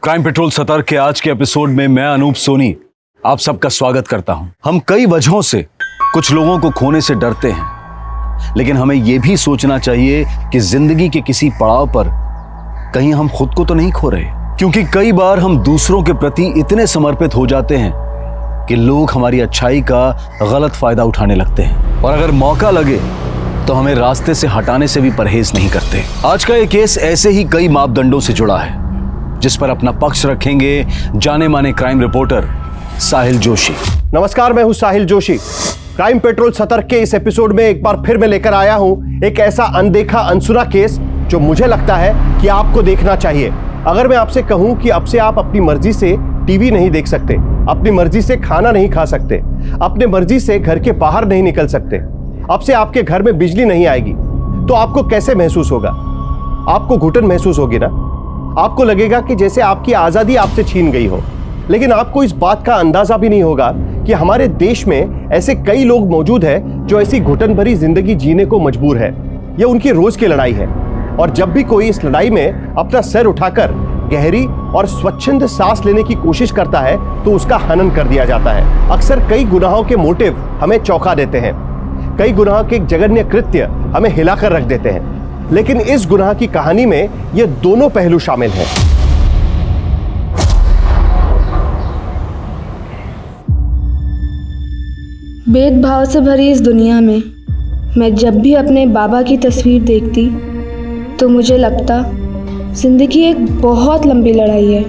Crime petrol सतर्क के आज के एपिसोड में मैं अनूप सोनी आप सबका स्वागत करता हूं। हम कई वजहों से कुछ लोगों को खोने से डरते हैं, लेकिन हमें यह भी सोचना चाहिए कि जिंदगी के किसी पड़ाव पर कहीं हम खुद को तो नहीं खो रहे, क्योंकि कई बार हम दूसरों के प्रति इतने समर्पित हो जाते हैं कि लोग हमारी अच्छाई का गलत फायदा उठाने लगते हैं और अगर मौका लगे तो हमें रास्ते से हटाने से भी परहेज नहीं करते। आज का ये केस ऐसे ही कई मापदंडों से जुड़ा है, जिस पर अपना पक्ष रखेंगे जाने माने क्राइम रिपोर्टर साहिल जोशी। नमस्कार, मैं हूं साहिल जोशी। क्राइम पेट्रोल सतर्क के इस एपिसोड में एक बार फिर मैं लेकर आया हूं एक ऐसा अनदेखा अनसुना केस जो मुझे लगता है कि आपको देखना चाहिए। अगर मैं आपसे कहूं कि अब से आप अपनी मर्जी से टीवी नहीं देख सकते, अपनी मर्जी से खाना नहीं खा सकते, अपनी मर्जी से घर के बाहर नहीं निकल सकते, अब से आपके घर में बिजली नहीं आएगी, तो आपको कैसे महसूस होगा? आपको घुटन महसूस होगी ना? आपको लगेगा कि जैसे आपकी आजादी आपसे छीन गई हो। लेकिन आपको इस बात का अंदाजा भी नहीं होगा कि हमारे देश में ऐसे कई लोग मौजूद हैं जो ऐसी घुटन भरी जिंदगी जीने को मजबूर है। यह उनकी रोज की लड़ाई है और जब भी कोई इस लड़ाई में अपना सर उठाकर गहरी और स्वच्छंद सांस लेने की कोशिश करता है तो उसका हनन कर दिया जाता है। अक्सर कई गुनाहों के मोटिव हमें चौंका देते हैं, कई गुनाह के जघन्य कृत्य हमें हिलाकर रख देते हैं, लेकिन इस गुनाह की कहानी में ये दोनों पहलू शामिल हैं। भेदभाव से भरी इस दुनिया में मैं जब भी अपने बाबा की तस्वीर देखती तो मुझे लगता जिंदगी एक बहुत लंबी लड़ाई है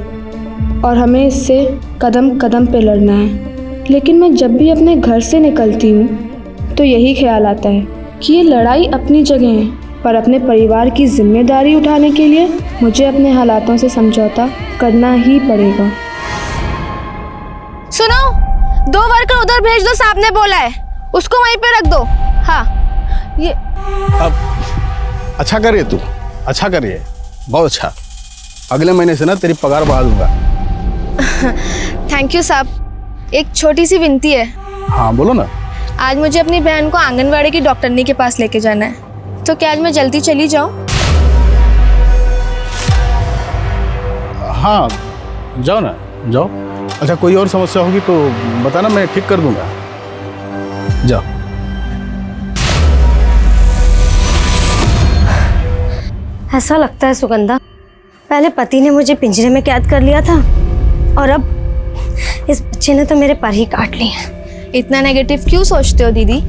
और हमें इससे कदम कदम पे लड़ना है। लेकिन मैं जब भी अपने घर से निकलती हूँ तो यही ख्याल आता है कि ये लड़ाई अपनी जगह है, पर अपने परिवार की जिम्मेदारी उठाने के लिए मुझे अपने हालातों से समझौता करना ही पड़ेगा। सुनो, 2 वर्कर उधर भेज दो, साहब ने बोला है, उसको वहीं पे रख दो। हाँ, ये अब अच्छा करिए, तू अच्छा करिए, बहुत अच्छा। अगले महीने से ना तेरी पगार बढ़ा दूंगा। थैंक यू साहब। एक छोटी सी विनती है। हाँ बोलो ना। आज मुझे अपनी बहन को आंगनवाड़ी की डॉक्टरनी के पास लेके जाना है, तो क्या आज मैं जल्दी चली जाऊं? हाँ जाओ ना, जाओ। अच्छा कोई और समस्या होगी तो बताना, मैं ठीक कर दूंगा। जाओ। ऐसा लगता है सुगंधा, पहले पति ने मुझे पिंजरे में कैद कर लिया था और अब इस बच्चे ने तो मेरे पर ही काट लिए। इतना नेगेटिव क्यों सोचते हो दीदी?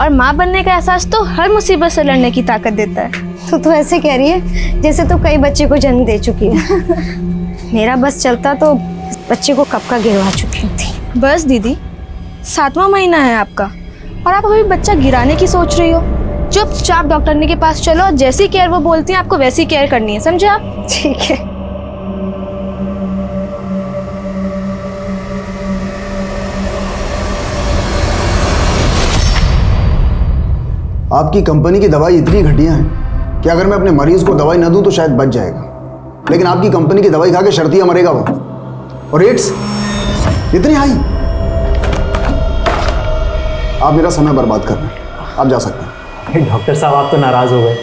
और माँ बनने का एहसास तो हर मुसीबत से लड़ने की ताकत देता है। तो ऐसे कह रही है जैसे तो कई बच्चे को जन्म दे चुकी है। मेरा बस चलता तो इस बच्चे को कब का गिरवा चुकी थी। बस दीदी, 7वां महीना है आपका और आप अभी बच्चा गिराने की सोच रही हो। चुपचाप डॉक्टरनी के पास चलो और जैसी केयर वो बोलती है आपको वैसी केयर करनी है, समझे आप? ठीक है। आपकी कंपनी की दवाई इतनी घटिया है कि अगर मैं अपने मरीज को दवाई ना दूं तो शायद बच जाएगा, लेकिन आपकी कंपनी की दवाई खा के शर्तिया मरेगा वो। और रेट्स इतनी हाई। आप मेरा समय बर्बाद कर रहे हैं, आप जा सकते हैं। डॉक्टर साहब आप तो नाराज़ हो गए।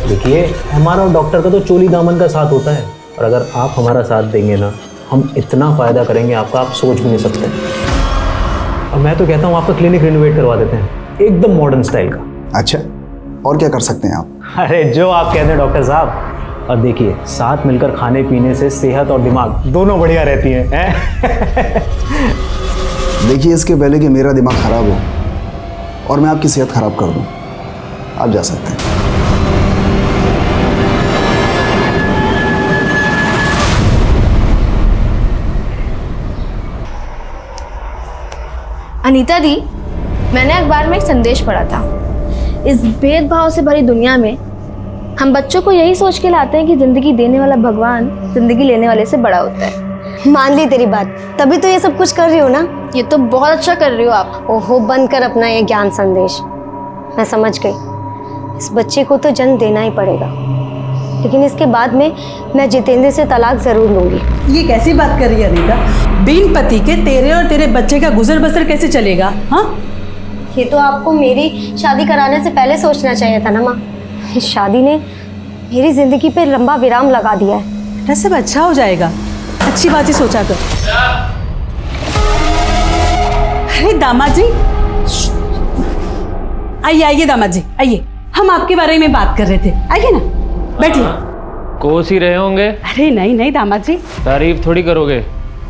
देखिए, हमारा और डॉक्टर का तो चोली दामन का साथ होता है, और अगर आप हमारा साथ देंगे ना, हम इतना फ़ायदा करेंगे आपका, आप सोच भी नहीं सकते। और मैं तो कहता हूँ आपका क्लिनिक रिनोवेट करवा देते हैं, एकदम मॉडर्न स्टाइल का। अच्छा, और क्या कर सकते हैं आप? अरे जो आप कहते हैं डॉक्टर साहब। और देखिए, साथ मिलकर खाने पीने से सेहत और दिमाग दोनों बढ़िया रहती हैं। देखिए, इसके पहले कि मेरा दिमाग खराब हो और मैं आपकी सेहत खराब कर दूं, आप जा सकते हैं। अनीता दी, मैंने अखबार में एक संदेश पढ़ा था। इस भेदभाव से भरी दुनिया में हम बच्चों को यही सोच के लाते हैं कि जिंदगी देने वाला भगवान जिंदगी लेने वाले से बड़ा होता है। मान ली तेरी बात, तभी तो ये सब कुछ कर रही हो ना। ये तो बहुत अच्छा कर रही हो आप। ओहो, बंद कर अपना ये ज्ञान संदेश। मैं समझ गई, इस बच्चे को तो जन्म देना ही पड़ेगा, लेकिन इसके बाद में मैं जितेंद्र से तलाक जरूर लूंगी। ये कैसी बात कर रही है अनीता? बिन पति के तेरे और तेरे बच्चे का गुजर बसर कैसे चलेगा? हाँ, ये तो आपको मेरी शादी कराने से पहले सोचना चाहिए था ना माँ। इस शादी ने मेरी जिंदगी पे लंबा विराम लगा दिया है। बेटा सब अच्छा हो जाएगा, अच्छी बातें सोचा कर। अरे दामाद जी, आइए आइए दामाद जी आइए, हम आपके बारे में बात कर रहे थे, आइए ना बैठिए। कोस ही रहे होंगे। अरे नहीं नहीं दामाद जी, तारीफ थोड़ी करोगे।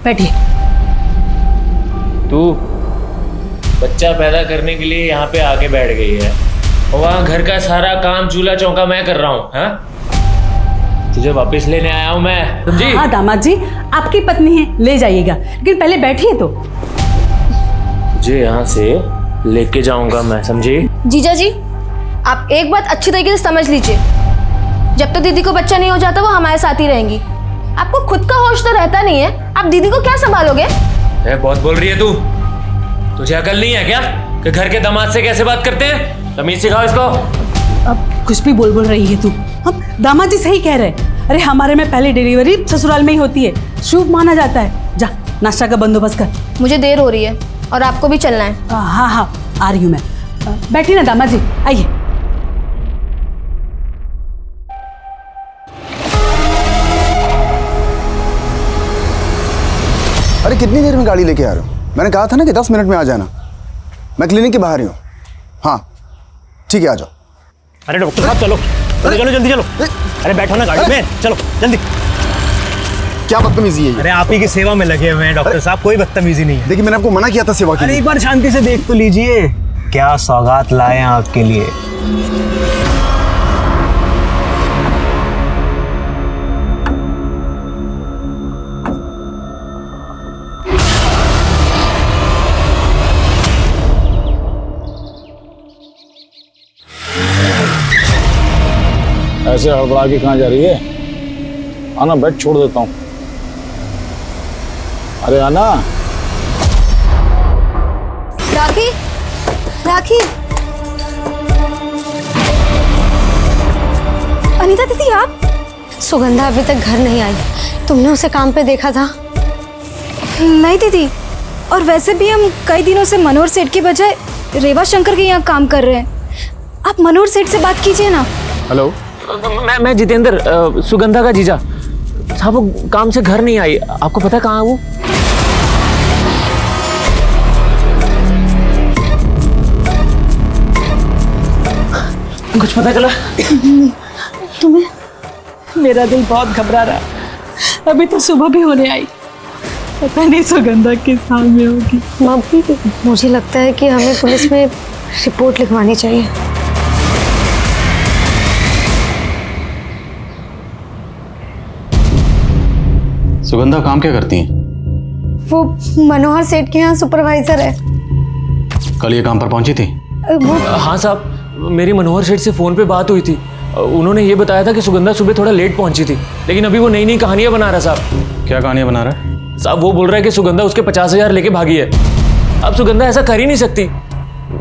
बैठिए। तू बच्चा पैदा करने के लिए यहाँ पे आके बैठ गई है, और वहाँ घर का सारा काम चूल्हा चौका मैं कर रहा हूँ। हाँ, तुझे वापस लेने आया हूँ मैं, समझी? हाँ दामाद जी, आपकी पत्नी है, ले जाइएगा, लेकिन पहले बैठिए तो। तुझे यहाँ से लेके जाऊंगा मैं, समझी? जीजा जी, आप एक बात अच्छी तरीके से समझ लीजिए, जब तक दीदी को बच्चा नहीं हो जाता वो हमारे साथ ही रहेंगी। आपको खुद का होश तो रहता नहीं है, आप दीदी को क्या संभालोगे? बहुत बोल रही है तू, तुझे अकल नहीं है क्या कि घर के दामाद से कैसे बात करते हैं? तमीज सिखाओ इसको। अब कुछ भी बोल रही है तू। हम दामाद जी सही कह रहे हैं। अरे हमारे में पहले डिलीवरी ससुराल में ही होती है, शुभ माना जाता है। जा नाश्ता का बंदोबस्त कर। मुझे देर हो रही है और आपको भी चलना है। हाँ हाँ आ रही हूँ मैं। बैठिए ना दामाद जी, आइए। अरे कितनी देर में गाड़ी लेके आ रहे हो? मैंने कहा था ना कि 10 मिनट में आ जाना। मैं क्लिनिक के बाहर ही हूँ। हाँ ठीक है, आ जाओ। अरे डॉक्टर साहब चलो चलो चलो जल्दी चलो। अरे बैठो ना गाड़ी में, चलो जल्दी। क्या बदतमीजी है ये? अरे आप ही की सेवा में लगे हुए हैं डॉक्टर साहब, कोई बदतमीजी नहीं है। देखिए मैंने आपको मना किया था सेवा के अरे लिए। एक बार शांति से देख तो लीजिए, क्या सौगात लाए हैं आपके लिए। ऐसे हड़बड़ा के कहाँ जा रही है? आना, बेड छोड़ देता हूँ। अरे आना। राखी, राखी, अनीता दीदी आप? सुगंधा अभी तक घर नहीं आई, तुमने उसे काम पे देखा था? नहीं दीदी, और वैसे भी हम कई दिनों से मनोहर सेठ की बजाय रेवा शंकर के यहाँ काम कर रहे हैं। आप मनोहर सेठ से बात कीजिए ना। हेलो, मैं जितेंद्र, सुगंधा का जीजा साहब। वो काम से घर नहीं आई, आपको पता है कहाँ है वो? कुछ पता चला? तुम्हें? मेरा दिल बहुत घबरा रहा है। अभी तो सुबह भी होने आई, पता नहीं सुगंधा किस हाल में होगी। मम्मी, मुझे लगता है कि हमें पुलिस में रिपोर्ट लिखवानी चाहिए। सुगंधा काम क्या करती हैं? वो मनोहर सेठ के यहाँ सुपरवाइजर है। कल ये काम पर पहुंची थी? वो हाँ साहब, मेरी मनोहर सेठ से फ़ोन पे बात हुई थी। उन्होंने ये बताया था कि सुगंधा सुबह थोड़ा लेट पहुंची थी, लेकिन अभी वो नई नई कहानियां बना रहा साहब। क्या कहानियां बना रहा है? साहब वो बोल रहा है कि सुगंधा उसके 50,000 लेके भागी है। अब सुगंधा ऐसा कर ही नहीं सकती।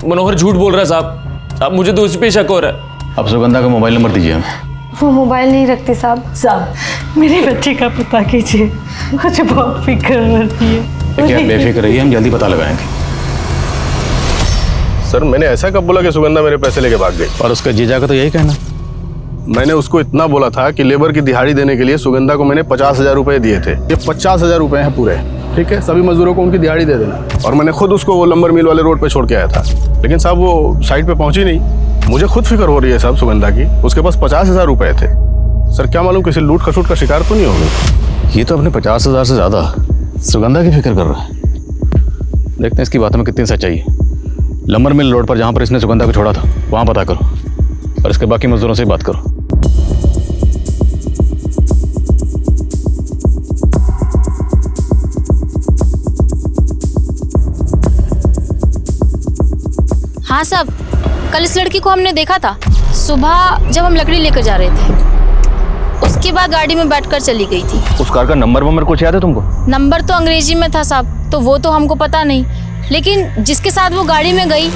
मनोहर झूठ बोल रहा है साहब, मुझे तो उस पर शक हो रहा है। अब सुगंधा का मोबाइल नंबर दीजिए हमें। वो मोबाइल नहीं रखती साहब। साहब मेरे बच्चे का पता कीजिए, मुझे बहुत फिक्र होती है। क्या बेफिक्र रहिए, हम जल्दी पता लगाएंगे। सर मैंने ऐसा कब बोला कि सुगंधा मेरे पैसे लेके भाग गई? और उसका जीजा का तो यही कहना। मैंने उसको इतना बोला था कि लेबर की दिहाड़ी देने के लिए सुगंधा को मैंने 50,000 रुपए दिए थे। ये 50,000 रुपए हैं पूरे, ठीक है? सभी मजदूरों को उनकी दिहाड़ी दे देना। और मैंने खुद उसको वो लंबर मिल वाले रोड पे छोड़ के आया था, लेकिन साहब वो साइड पे पहुंची नहीं। मुझे खुद फिक्र हो रही है साहब सुगंधा की। उसके पास 50,000 रुपए थे। सर क्या मालूम किसी लूट खसूट का शिकार तो नहीं हो गई? ये तो अपने 50,000 से ज्यादा सुगंधा की फिक्र कर रहा है। देखते हैं इसकी बातों में कितनी सच्चाई है। लंबर मिल रोड पर जहां पर इसने सुगंधा को छोड़ा था वहां पता करो, और इसके बाकी मजदूरों से बात करो। हाँ साहब, कल इस लड़की को हमने देखा था सुबह जब हम लकड़ी लेकर जा रहे थे। उसके बाद गाड़ी में बैठकर चली गई थी। उस कार का नंबर कुछ याद है तुमको? नंबर तो अंग्रेजी में था साहब, तो वो तो हमको पता नहीं, लेकिन जिसके साथ वो गाड़ी में गई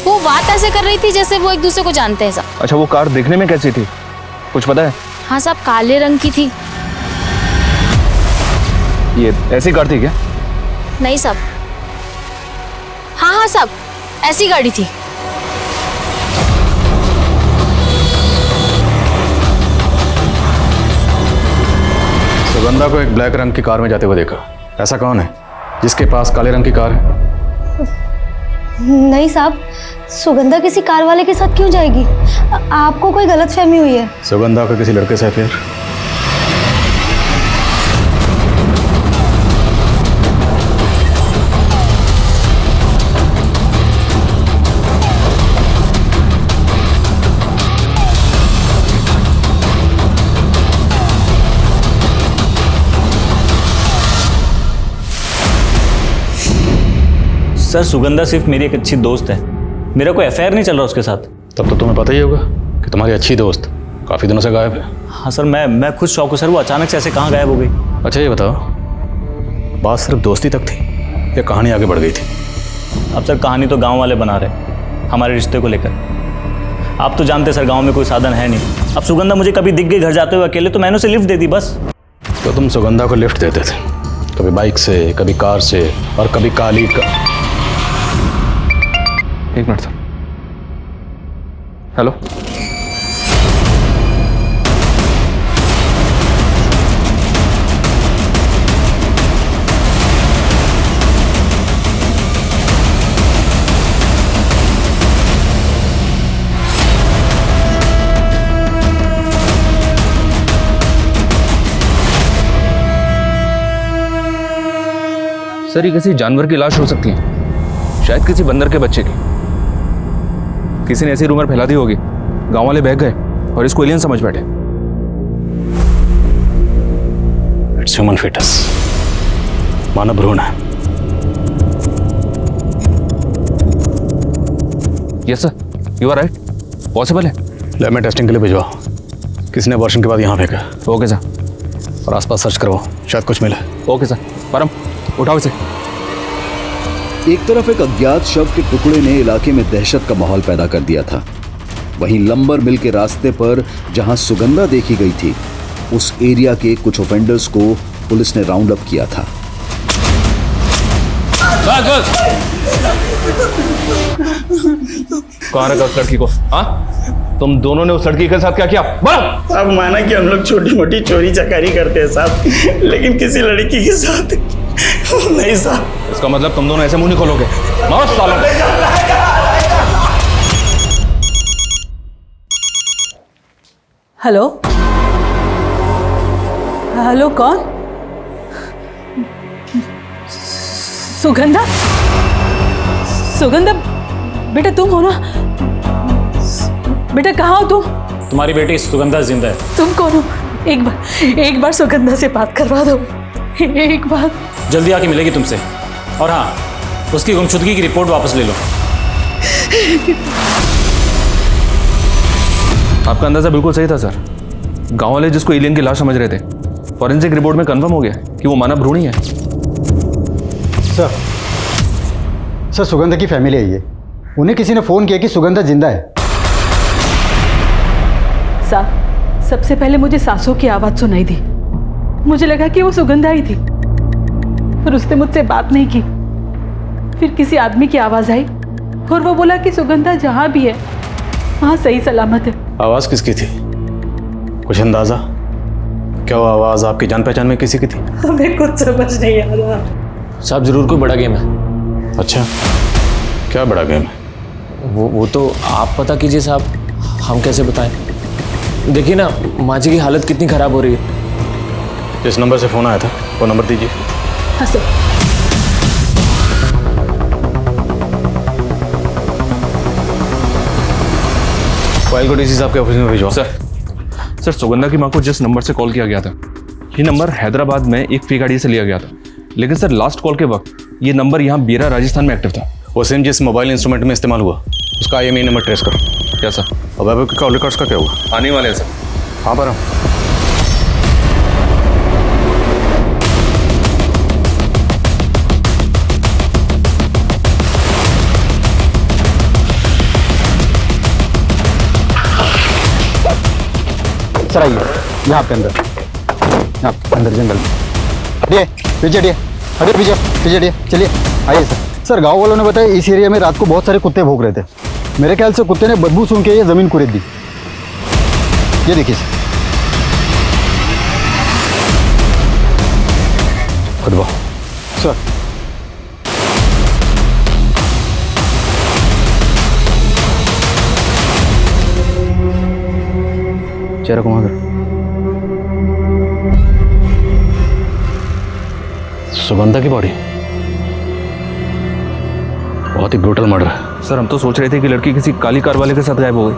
वो बात ऐसे कर रही थी जैसे वो एक दूसरे को जानते हैं साहब। अच्छा, वो कार देखने में कैसी थी, कुछ पता है? हाँ साहब, काले रंग की थी। ये ऐसी कार थी क्या? नहीं साहब। हाँ साहब, ऐसी गाड़ी थी। सुगंधा को एक ब्लैक रंग की कार में जाते हुए देखा। ऐसा कौन है जिसके पास काले रंग की कार है? नहीं साहब, सुगंधा किसी कार वाले के साथ क्यों जाएगी? आपको कोई गलतफहमी हुई है। सुगंधा का किसी लड़के से अफेयर? सर सुगंधा सिर्फ मेरी एक अच्छी दोस्त है, मेरा कोई अफेयर नहीं चल रहा उसके साथ। तब तो तुम्हें पता ही होगा कि तुम्हारी अच्छी दोस्त काफ़ी दिनों से गायब है। हाँ सर, मैं खुद शौक हूँ सर, वो अचानक से ऐसे कहाँ गायब हो गई? अच्छा ये बताओ, बात सिर्फ दोस्ती तक थी या कहानी आगे बढ़ गई थी? अब सर कहानी तो गांव वाले बना रहे हमारे रिश्ते को लेकर। आप तो जानते सर गांव में कोई साधन है नहीं। अब सुगंधा मुझे कभी दिख गई घर जाते हुए अकेले तो मैंने उसे लिफ्ट दे दी बस। तो तुम सुगंधा को लिफ्ट देते थे, कभी बाइक से, कभी कार से और कभी काली का। एक मिनट सर। हेलो, सर ये किसी जानवर की लाश हो सकती है, शायद किसी बंदर के बच्चे की। किसी ने ऐसी रूमर फैला दी होगी, गांव वाले बहक गए और इसको एलियन समझ बैठे। इट्स ह्यूमन फीटस, मानव भ्रूण है। Yes sir, you are right, possible है। लैब में टेस्टिंग के लिए भिजवाओ। किसने अबॉर्शन के बाद यहाँ फेंका? Okay sir. और आसपास सर्च करवाओ, शायद कुछ मिले। Okay sir. परम उठाओ इसे। एक तरफ एक अज्ञात शव के टुकड़े ने इलाके में दहशत का माहौल पैदा कर दिया था, वहीं लंबर मिल के रास्ते पर जहां सुगंधा देखी गई थी, उस एरिया के कुछ ऑफेंडर्स को पुलिस ने राउंड अप किया था। कहाँ रखा उस लड़की को? हाँ, तुम दोनों ने उस लड़की के साथ क्या किया? बोलो। साहब माना कि हम लोग छोटी मोटी चोरी चकारी करते हैं साहब, लेकिन किसी लड़की के साथ नहीं साहब। इसका मतलब तुम दोनों ऐसे मुंह नहीं खोलोगे। मारो सालों। हेलो हेलो, कौन? सुगंधा? सुगंधा बेटा तुम हो ना? बेटा कहाँ हो तुम? तुम्हारी बेटी सुगंधा जिंदा है। तुम कौन हो? एक बार सुगंधा से बात करवा दो, एक बार। जल्दी आके मिलेगी तुमसे। और हाँ, उसकी गुमशुदगी की रिपोर्ट वापस ले लो। आपका अंदाजा बिल्कुल सही था सर। गांव वाले जिसको एलियन की लाश समझ रहे थे, फॉरेंसिक रिपोर्ट में कंफर्म हो गया कि वो मानव भ्रूण ही है। सर सुगंधा की फैमिली आई है, उन्हें किसी ने फोन किया कि सुगंधा जिंदा है। साहब, सबसे पहले मुझे सांसों की आवाज सुनाई दी, मुझे लगा कि वो सुगंधा ही थी, पर उसने मुझसे बात नहीं की। फिर किसी आदमी की आवाज आई और वो बोला कि सुगंधा जहां भी है वहां सही सलामत है। आवाज किसकी थी? कुछ अंदाजा? क्या वो आवाज आपकी जान पहचान में किसी की थी? हमें कुछ समझ नहीं आ रहा। साहब जरूर कोई बड़ा गेम है। अच्छा, क्या बड़ा गेम है? वो तो आप पता कीजिए साहब, हम कैसे बताएं? देखिए ना माँ जी की हालत कितनी खराब हो रही है। जिस नंबर से फोन आया था वो नंबर दीजिए। हाँ सर। फाइल को डीसी साहब के ऑफिस में भिजवाओ। सर सुगंधा की माँ को जिस नंबर से कॉल किया गया था, ये नंबर हैदराबाद में एक फी गाड़ी से लिया गया था, लेकिन सर लास्ट कॉल के वक्त ये नंबर यहाँ बेरा राजस्थान में एक्टिव था। वो सिम जिस मोबाइल इंस्ट्रूमेंट में इस्तेमाल हुआ उसका IMEI नंबर ट्रेस करो। क्या सर? और वैभव के कॉल रिकॉर्ड्स का क्या हुआ? आने वाले हैं सर। हाँ पर सर आइए, यहाँ आपके अंदर, यहाँ अंदर जंगल में। हटिए पीछे, हटिए हटिए पीछे पीछे हटिए, चलिए आइए सर। सर गांव वालों ने बताया इस एरिया में रात को बहुत सारे कुत्ते भौंक रहे थे। मेरे ख्याल से कुत्ते ने बदबू सुन के ये ज़मीन कुरेद दी। ये देखिए सर। खुदवा। सर चेहरा घुमा कर। सुगंधा की बॉडी, बहुत ही ब्रूटल मर्डर है। सर हम तो सोच रहे थे कि लड़की किसी काली कार वाले के साथ गायब हो गई,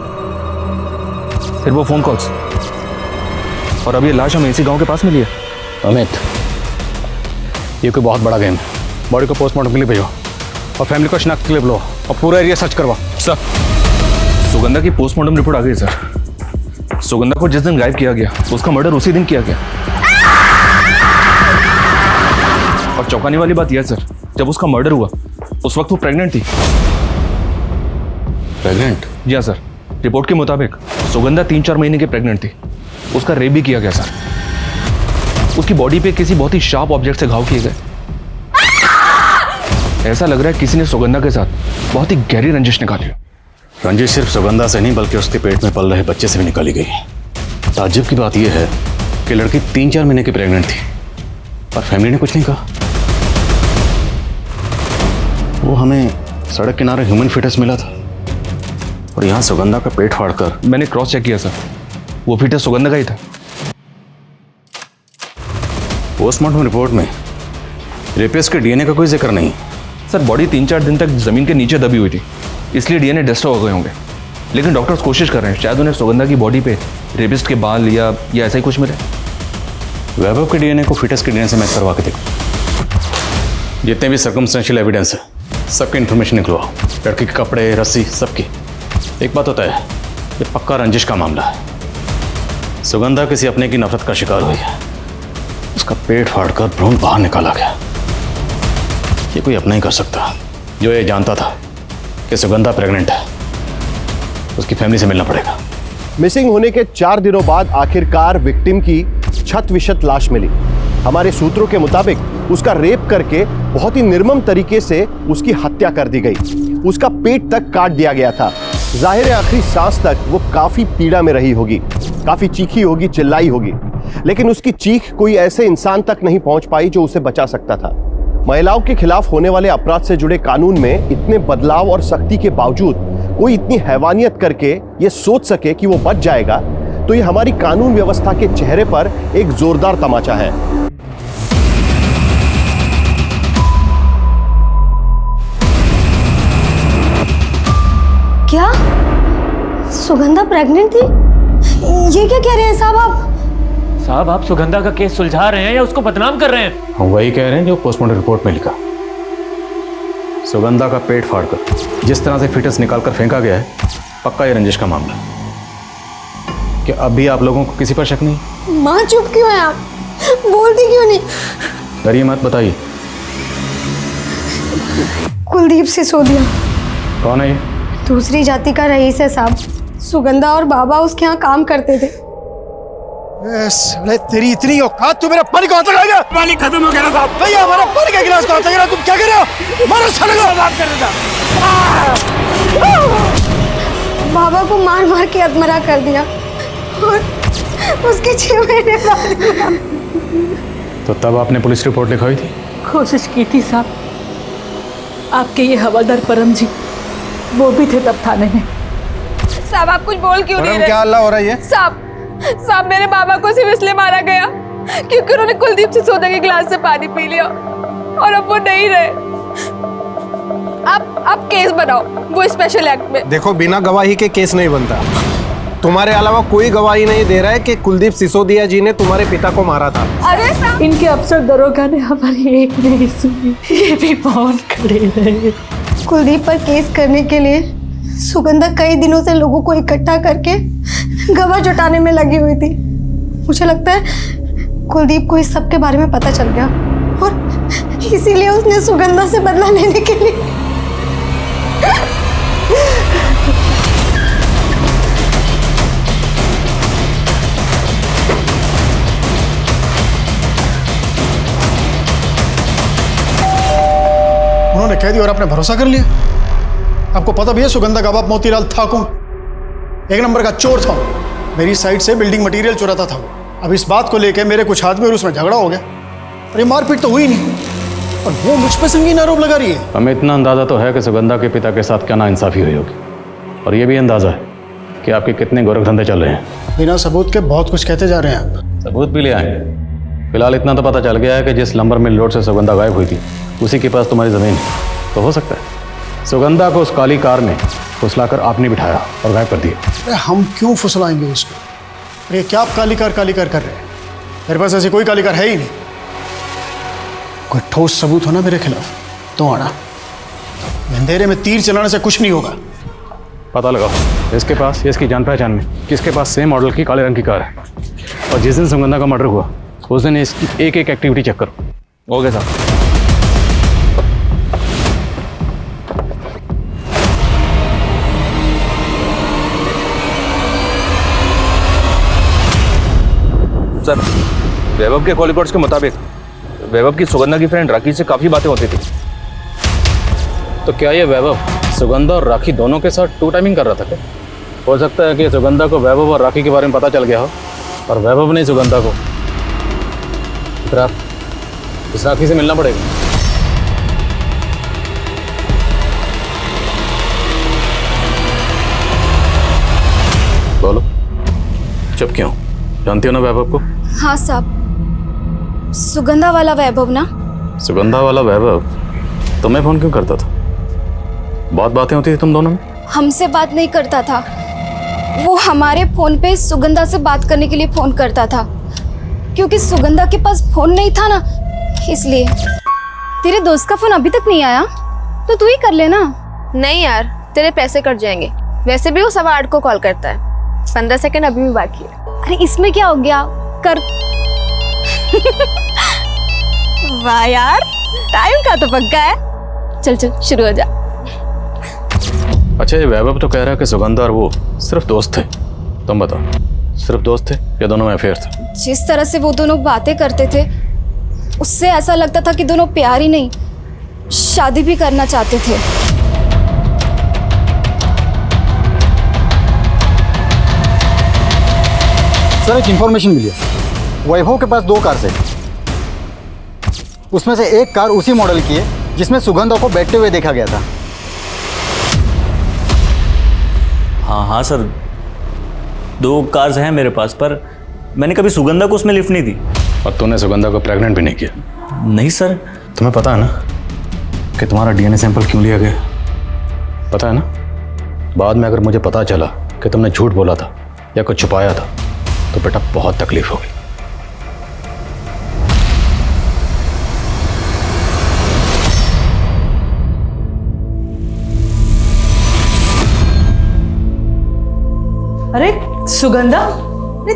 फिर वो फोन कॉल्स, और अब ये लाश हमें इसी गांव के पास मिली है। अमित, ये कोई बहुत बड़ा गेम है। बॉडी को पोस्टमार्टम के लिए भेजो और फैमिली को शिनाख्त के लिए बुलाओ और पूरा एरिया सर्च करवाओ। सर सुगंधा की पोस्टमार्टम रिपोर्ट आ गई सर। सुगंधा को जिस दिन गायब किया गया उसका मर्डर उसी दिन किया गया। और चौंकाने वाली बात यह सर, जब उसका मर्डर हुआ उस वक्त वो प्रेग्नेंट थी। प्रेग्नेंट? जी हाँ सर, रिपोर्ट के मुताबिक सुगंधा 3-4 महीने की प्रेग्नेंट थी। उसका रेप भी किया गया सर। उसकी बॉडी पे किसी बहुत ही शार्प ऑब्जेक्ट से घाव किए गए। ऐसा लग रहा है किसी ने सुगंधा के साथ बहुत ही गहरी रंजिश निकाली है। रंजिश सिर्फ सुगंधा से नहीं बल्कि उसके पेट में पल रहे बच्चे से भी निकाली गई। ताज्जुब की बात यह है कि लड़की 3-4 महीने की प्रेग्नेंट थी और फैमिली ने कुछ नहीं कहा। वो हमें सड़क किनारे ह्यूमन फिटस मिला था और यहाँ सुगंधा का पेट फाड़कर। मैंने क्रॉस चेक किया सर, वो फिटस सुगंधा का ही था। पोस्टमार्टम रिपोर्ट में रेपिस्ट के डीएनए का कोई जिक्र नहीं। सर बॉडी 3-4 दिन तक जमीन के नीचे दबी हुई थी, इसलिए डीएनए डिस्टर्ब हो गए होंगे। लेकिन डॉक्टर्स कोशिश कर रहे हैं, शायद उन्हें सुगंधा की बॉडी पे रेपिस्ट के बाल या ऐसा ही कुछ मिले। वैभव के डीएनए को फिटस के डीएनए से मैच करवा के देखो। जितने भी सर्कमस्टेंशियल एविडेंस है सबकी इन्फॉर्मेशन निकलवाओ, लड़की के कपड़े, रस्सी, सबकी। एक बात होता है, ये पक्का रंजिश का मामला है। सुगंधा किसी अपने की नफरत का शिकार हुई है। उसका पेट फाड़कर भ्रूण बाहर निकाला गया। ये कोई अपना ही कर सकता। जो ये जानता था कि सुगंधा प्रेग्नेंट है, उसकी फैमिली से मिलना पड़ेगा। मिसिंग होने के 4 दिनों बाद आखिरकार विक्टिम की छत विक्षत लाश मिली। हमारे सूत्रों के मुताबिक उसका रेप करके बहुत ही निर्मम तरीके से उसकी हत्या कर दी गई। उसका पेट तक काट दिया गया था। जाहिर है आखिरी सांस तक वो काफी पीड़ा में रही होगी, काफी चीखी होगी, चिल्लाई होगी, लेकिन उसकी चीख कोई ऐसे इंसान तक नहीं पहुंच पाई जो उसे बचा सकता था। महिलाओं के खिलाफ होने वाले अपराध से जुड़े कानून में इतने बदलाव और सख्ती के बावजूद कोई इतनी हैवानियत करके ये सोच सके कि वो बच जाएगा, तो ये हमारी कानून व्यवस्था के चेहरे पर एक जोरदार तमाचा है। क्या सुगंधा प्रेग्नेंट थी? ये क्या कह रहे हैं साहब आप? साहब आप सुगंधा का केस सुलझा रहे हैं या उसको बदनाम कर रहे हैं? हम वही कह रहे हैं जो पोस्टमार्टम रिपोर्ट में लिखा। सुगंधा का पेट फाड़कर जिस तरह से फिटस निकालकर फेंका गया है, पक्का ये रंजिश का मामला है। क्या अब भी आप लोगों को किसी पर शक नहीं? माँ चुप क्यों है आप? बोलती क्यों नहीं? डरिए मत, बताइए। कुलदीप सिसोदिया। कौन है ये? दूसरी जाति का रईस है साहब। सुगंधा और बाबा उसके यहाँ काम करते थे। तेरी इतनी औकात, तू मेरा पानी को हाथ लगा गया। पानी खत्म हो गया ना साहब। भैया हमारा पानी का गिलास को हाथ लगा, तुम क्या कर रहे हो? मारो साले को। बात कर रहा बाबा को मार मार के अधमरा कर दिया और उसके 6 महीने बाद। तो तब आपने पुलिस रिपोर्ट लिखवाई थी? कोशिश की थी साहब। आपके ये हवलदार परम जी वो भी थे तब थाने में। साहब आप कुछ बोल क्यों नहीं रहे? क्या हल्ला हो रहा है ये? साहब मेरे बाबा को सिर्फ इसलिए मारा गया क्योंकि उन्होंने कुलदीप सिसोदिया के गिलास से पानी पी लिया और अब वो नहीं रहे। आप केस बनाओ वो स्पेशल एक्ट में। देखो, बिना गवाही के केस नहीं बनता। तुम्हारे अलावा कोई गवाही नहीं दे रहा है कि कुलदीप सिसोदिया जी ने तुम्हारे पिता को मारा था। अरे साहब, इनके अफसर दरोगा ने हमारी एक नहीं सुनी, ये भी बहुत खड़े रहे। कुलदीप पर केस करने के लिए सुगंधा कई दिनों से लोगों को इकट्ठा करके गवाह जुटाने में लगी हुई थी। मुझे लगता है कुलदीप को इस सब के बारे में पता चल गया और इसीलिए उसने सुगंधा से बदला लेने के लिए उन्होंने कह दिया और आपने भरोसा कर लिया। आपको पता भी है सुगंधा का बाप मोतीलाल था कौन? एक नंबर का चोर था। मेरी साइड से बिल्डिंग मटेरियल चुराता था वो। अब इस बात को लेकर मेरे कुछ आदमी और उसमें झगड़ा हो गया। अरे मारपीट तो हुई नहीं और वो मुझ पे संगीन आरोप लगा रही है। हमें इतना अंदाज़ा तो है कि सुगंधा के पिता के साथ क्या नाइंसाफ़ी हुई होगी, और ये भी अंदाज़ा है कि आपके कितने गोरख धंधे चल रहे हैं। बिना सबूत के बहुत कुछ कहते जा रहे हैं आप। सबूत भी ले आएंगे। फिलहाल इतना तो पता चल गया है कि जिस नंबर मिल रोड से सुगंधा गायब हुई थी उसी के पास तुम्हारी ज़मीन है। तो हो सकता है सुगंधा को उस काली कार में फुसलाकर आपने बिठाया और गायब कर दिया। अरे हम क्यों फुसलाएंगे उसको? अरे क्या आप काली कार कर रहे हैं? मेरे पास ऐसी कोई काली कार है ही नहीं। कोई ठोस सबूत हो ना मेरे खिलाफ तो आना। अंधेरे में तीर चलाने से कुछ नहीं होगा। पता लगाओ इसके पास, इसकी जान पहचान में किसके पास सेम मॉडल की काले रंग की कार है, और जिस दिन सुगंधा का मर्डर हुआ उस दिन इसकी एक एक एक्टिविटी चेक करो। ओके साहब। सर, वैभव के कॉल रिकॉर्ड्स के मुताबिक वैभव की सुगंधा की फ्रेंड राखी से काफ़ी बातें होती थी। तो क्या ये वैभव सुगंधा और राखी दोनों के साथ टू टाइमिंग कर रहा था क्या? हो सकता है कि सुगंधा को वैभव और राखी के बारे में पता चल गया हो और वैभव ने सुगंधा को। फिर आप इस राखी से मिलना पड़ेगा। बोलो, चुप क्यों? जानती हो ना वैभव को? हाँ साहब, सुगंधा वाला वैभव ना। सुगंधा वाला वैभव तुम्हें फोन क्यों करता था? बहुत बातें होती थी तुम दोनों में। हमसे बात नहीं करता था, वो हमारे फोन पे सुगंधा से बात करने के लिए फोन करता था, क्योंकि सुगंधा के पास फोन नहीं था ना, इसलिए। तेरे दोस्त का फोन अभी तक नहीं आया तो तू ही कर लेना। नहीं यार, तेरे पैसे कट जाएंगे। वैसे भी वो 8:15 को कॉल करता है। 15 सेकंड अभी भी बाकी है। अरे इसमें क्या हो गया, कर। वाह यार, टाइम का तो पक्का है। चल चल शुरू हो जा। अच्छा, ये वैभव तो कह रहा है कि सुगंधा और वो सिर्फ दोस्त थे। तुम बताओ, सिर्फ दोस्त थे या दोनों में अफेयर था? जिस तरह से वो दोनों बातें करते थे उससे ऐसा लगता था कि दोनों प्यार ही नहीं, शादी भी करना चाहते थे। सर, एक इंफॉर्मेशन मिली है। वैभव के पास 2 कार है, उसमें से एक कार उसी मॉडल की है जिसमें सुगंधा को बैठते हुए देखा गया था। हाँ सर, 2 कार्स हैं मेरे पास, पर मैंने कभी सुगंधा को उसमें लिफ्ट नहीं दी। और तूने सुगंधा को प्रेग्नेंट भी नहीं किया? नहीं सर। तुम्हें पता है ना कि तुम्हारा डीएनए सैंपल क्यों लिया गया? पता है ना, बाद में अगर मुझे पता चला कि तुमने झूठ बोला था या कुछ छुपाया था तो बेटा बहुत तकलीफ होगी। अरे सुगंधा, अरे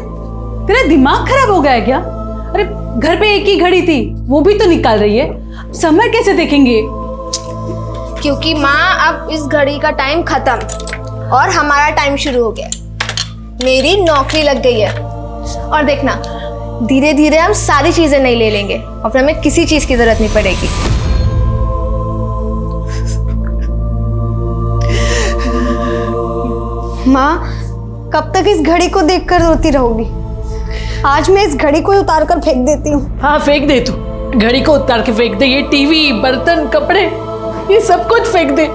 तेरा दिमाग खराब हो गया है क्या? अरे घर पे एक ही घड़ी थी, वो भी तो निकाल रही है। समय कैसे देखेंगे? क्योंकि माँ अब इस घड़ी का टाइम खत्म और हमारा टाइम शुरू हो गया। मेरी नौकरी लग गई है और देखना, धीरे धीरे हम सारी चीजें नहीं ले लेंगे और फिर हमें किसी चीज की जरूरत नहीं पड़ेगी। माँ, कब तक इस घड़ी को देखकर रोती रहोगी? आज मैं इस घड़ी को उतार कर फेंक देती हूँ। हाँ फेंक दे, तू घड़ी को उतार के फेंक दे। ये टीवी, बर्तन, कपड़े, ये सब कुछ फेंक दे।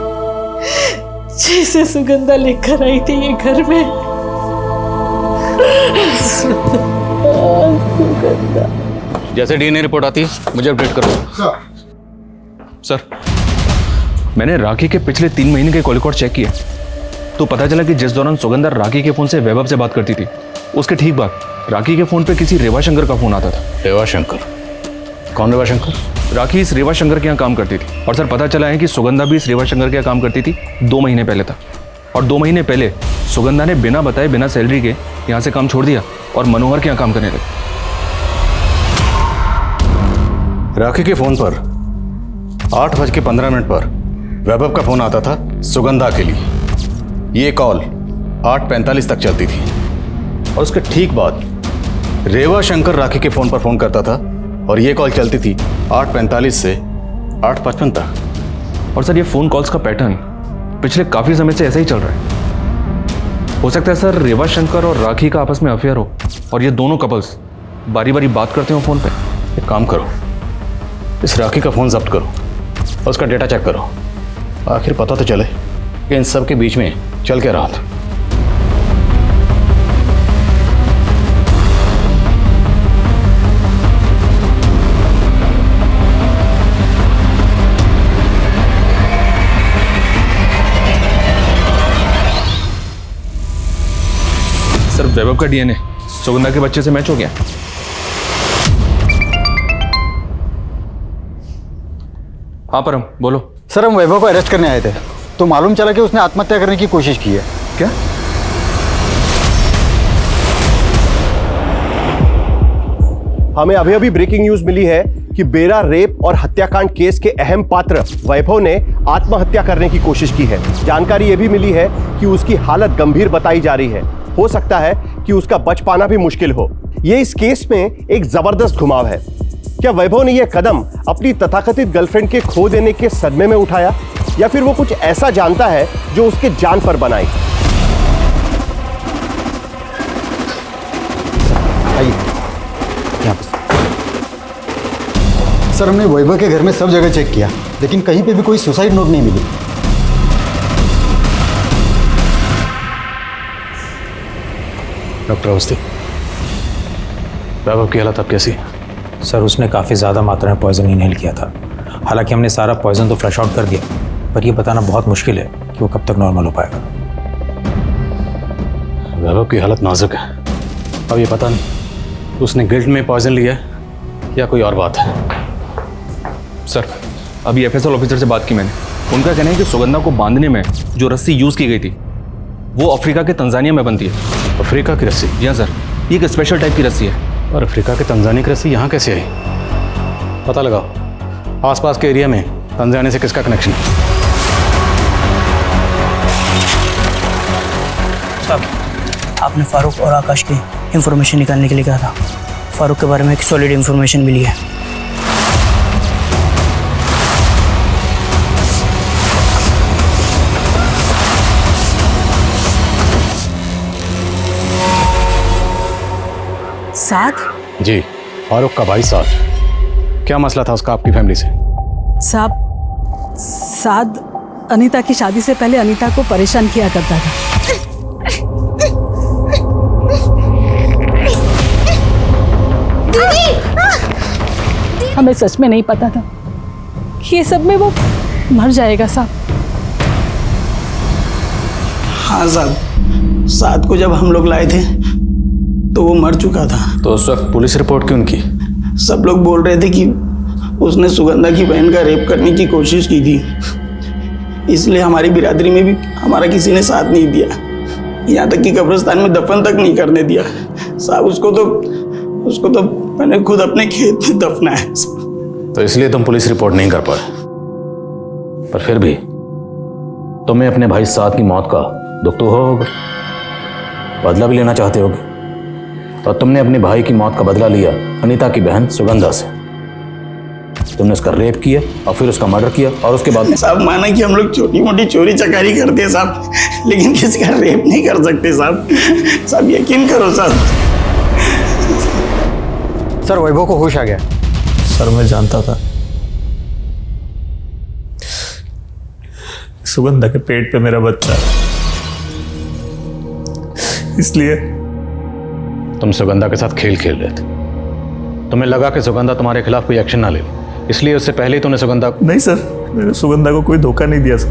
जैसे सुगंधा लेकर आई थी ये घर में। जैसे डीएनए रिपोर्ट आती है मुझे अपडेट करो। सर, मैंने राखी के पिछले 3 महीने के कॉल रिकॉर्ड चेक किए तो पता चला कि जिस दौरान सुगंधा राखी के फोन से वैभव से बात करती थी, उसके ठीक बाद राखी के फोन पे किसी रेवा शंकर का फोन आता था। रेवा शंकर? कौन रेवा शंकर? राखी इस रेवा शंकर के यहाँ काम करती थी और सर पता चला है कि सुगंधा भी इस रेवा शंकर के यहाँ काम करती थी 2 महीने पहले था। और 2 महीने पहले सुगंधा ने बिना बताए, बिना सैलरी के यहाँ से काम छोड़ दिया और मनोहर के यहाँ काम करने लगी। राखी के फोन पर 8:15 पर वैभव का फोन आता था सुगंधा के लिए। ये कॉल 8:45 तक चलती थी और उसके ठीक बाद रेवा शंकर राखी के फोन पर फोन करता था और ये कॉल चलती थी 8:45 से 8:55 तक। और सर ये फोन कॉल्स का पैटर्न पिछले काफी समय से ऐसा ही चल रहा है। हो सकता है सर रेवा शंकर और राखी का आपस में अफेयर हो और ये दोनों कपल्स बारी बारी बात करते हो फोन पे। एक काम करो, इस राखी का फ़ोन जब्त करो और उसका डेटा चेक करो। आखिर पता तो चले कि इन सब के बीच में चल क्या रहा था। सर वैभव का डीएनए सुगंधा के बच्चे से मैच हो गया। हाँ परम बोलो। सर हम वैभव को अरेस्ट करने आए थे तो मालूम चला कि उसने आत्महत्या करने की कोशिश की है। क्या? हमें अभी अभी ब्रेकिंग न्यूज मिली है कि बेरा रेप और हत्याकांड केस के अहम पात्र वैभव ने आत्महत्या करने की कोशिश की है। जानकारी यह भी मिली है कि उसकी हालत गंभीर बताई जा रही है। हो सकता है कि उसका बच पाना भी मुश्किल हो। यह इस केस में एक जबरदस्त घुमाव है। क्या वैभव ने यह कदम अपनी तथाकथित गर्लफ्रेंड के खो देने के सदमे में उठाया या फिर वो कुछ ऐसा जानता है जो उसके जान पर बनाई? आइए यहाँ पर। सर हमने वैभव के घर में सब जगह चेक किया लेकिन कहीं पे भी कोई सुसाइड नोट नहीं मिली। डॉक्टर अवस्थी, वैभव की हालत अब कैसी है? सर उसने काफ़ी ज़्यादा मात्रा में पॉइजन इनहेल किया था। हालांकि हमने सारा पॉइजन तो फ्लश आउट कर दिया पर यह बताना बहुत मुश्किल है कि वो कब तक नॉर्मल हो पाएगा। वैभव की हालत नाजुक है। अब ये पता नहीं उसने गिल्ट में पॉइजन लिया है या कोई और बात है। सर अभी एफएसएल ऑफिसर से बात की मैंने। उनका कहना है कि सुगंधा को बांधने में जो रस्सी यूज़ की गई थी वो अफ्रीका के तंजानिया में बनती है। अफ्रीका की रस्सी? जी हाँ सर, ये एक स्पेशल टाइप की रस्सी है। और अफ्रीका के तंजानिया की रस्सी यहाँ कैसे आई? पता लगाओ आसपास के एरिया में तंजानिया से किसका कनेक्शन है। साहब आपने फारूक और आकाश की इंफॉर्मेशन निकालने के लिए कहा था। फारूक के बारे में एक सॉलिड इंफॉर्मेशन मिली है। साथ? जी, फारूक का भाई साथ। क्या मसला था उसका आपकी फैमिली से? साहब साद अनीता की शादी से पहले अनीता को परेशान किया करता था। हमें सच में नहीं पता था कि ये सब में वो मर जाएगा साहब। हाँ साहब, साद को जब हम लोग लाए थे तो वो मर चुका था। तो उस वक्त पुलिस रिपोर्ट क्यों की? सब लोग बोल रहे थे कि उसने सुगंधा की बहन का रेप करने की कोशिश की थी, इसलिए हमारी बिरादरी में भी हमारा किसी ने साथ नहीं दिया। यहाँ तक कि कब्रिस्तान में दफन तक नहीं करने दिया साहब। उसको तो मैंने खुद अपने खेत में दफना है। तो इसलिए तुम पुलिस रिपोर्ट नहीं कर पाए। पर फिर भी तुम्हें अपने भाई साद की मौत का दुख तो होगा, बदला भी लेना चाहते होगे। और तुमने अपने भाई की मौत का बदला लिया अनीता की बहन सुगंधा से। तुमने उसका रेप किया और फिर उसका मर्डर किया और उसके बाद साहब माना कि हम लोग छोटी मोटी चोरी चकारी करते हैं साहब, लेकिन किसी का रेप नहीं कर सकते साहब। साहब यकीन करो साहब। सर वैभव को होश आ गया। सर मैं जानता था सुगंधा के पेट पे मेरा बच्चा है, इसलिए तुम सुगंधा के साथ खेल खेल रहे थे। तुम्हें लगा कि सुगंधा तुम्हारे खिलाफ कोई एक्शन ना ले, इसलिए उससे पहले ही तुमने सुगंधा को... नहीं सर, मैंने सुगंधा को कोई धोखा नहीं दिया सर।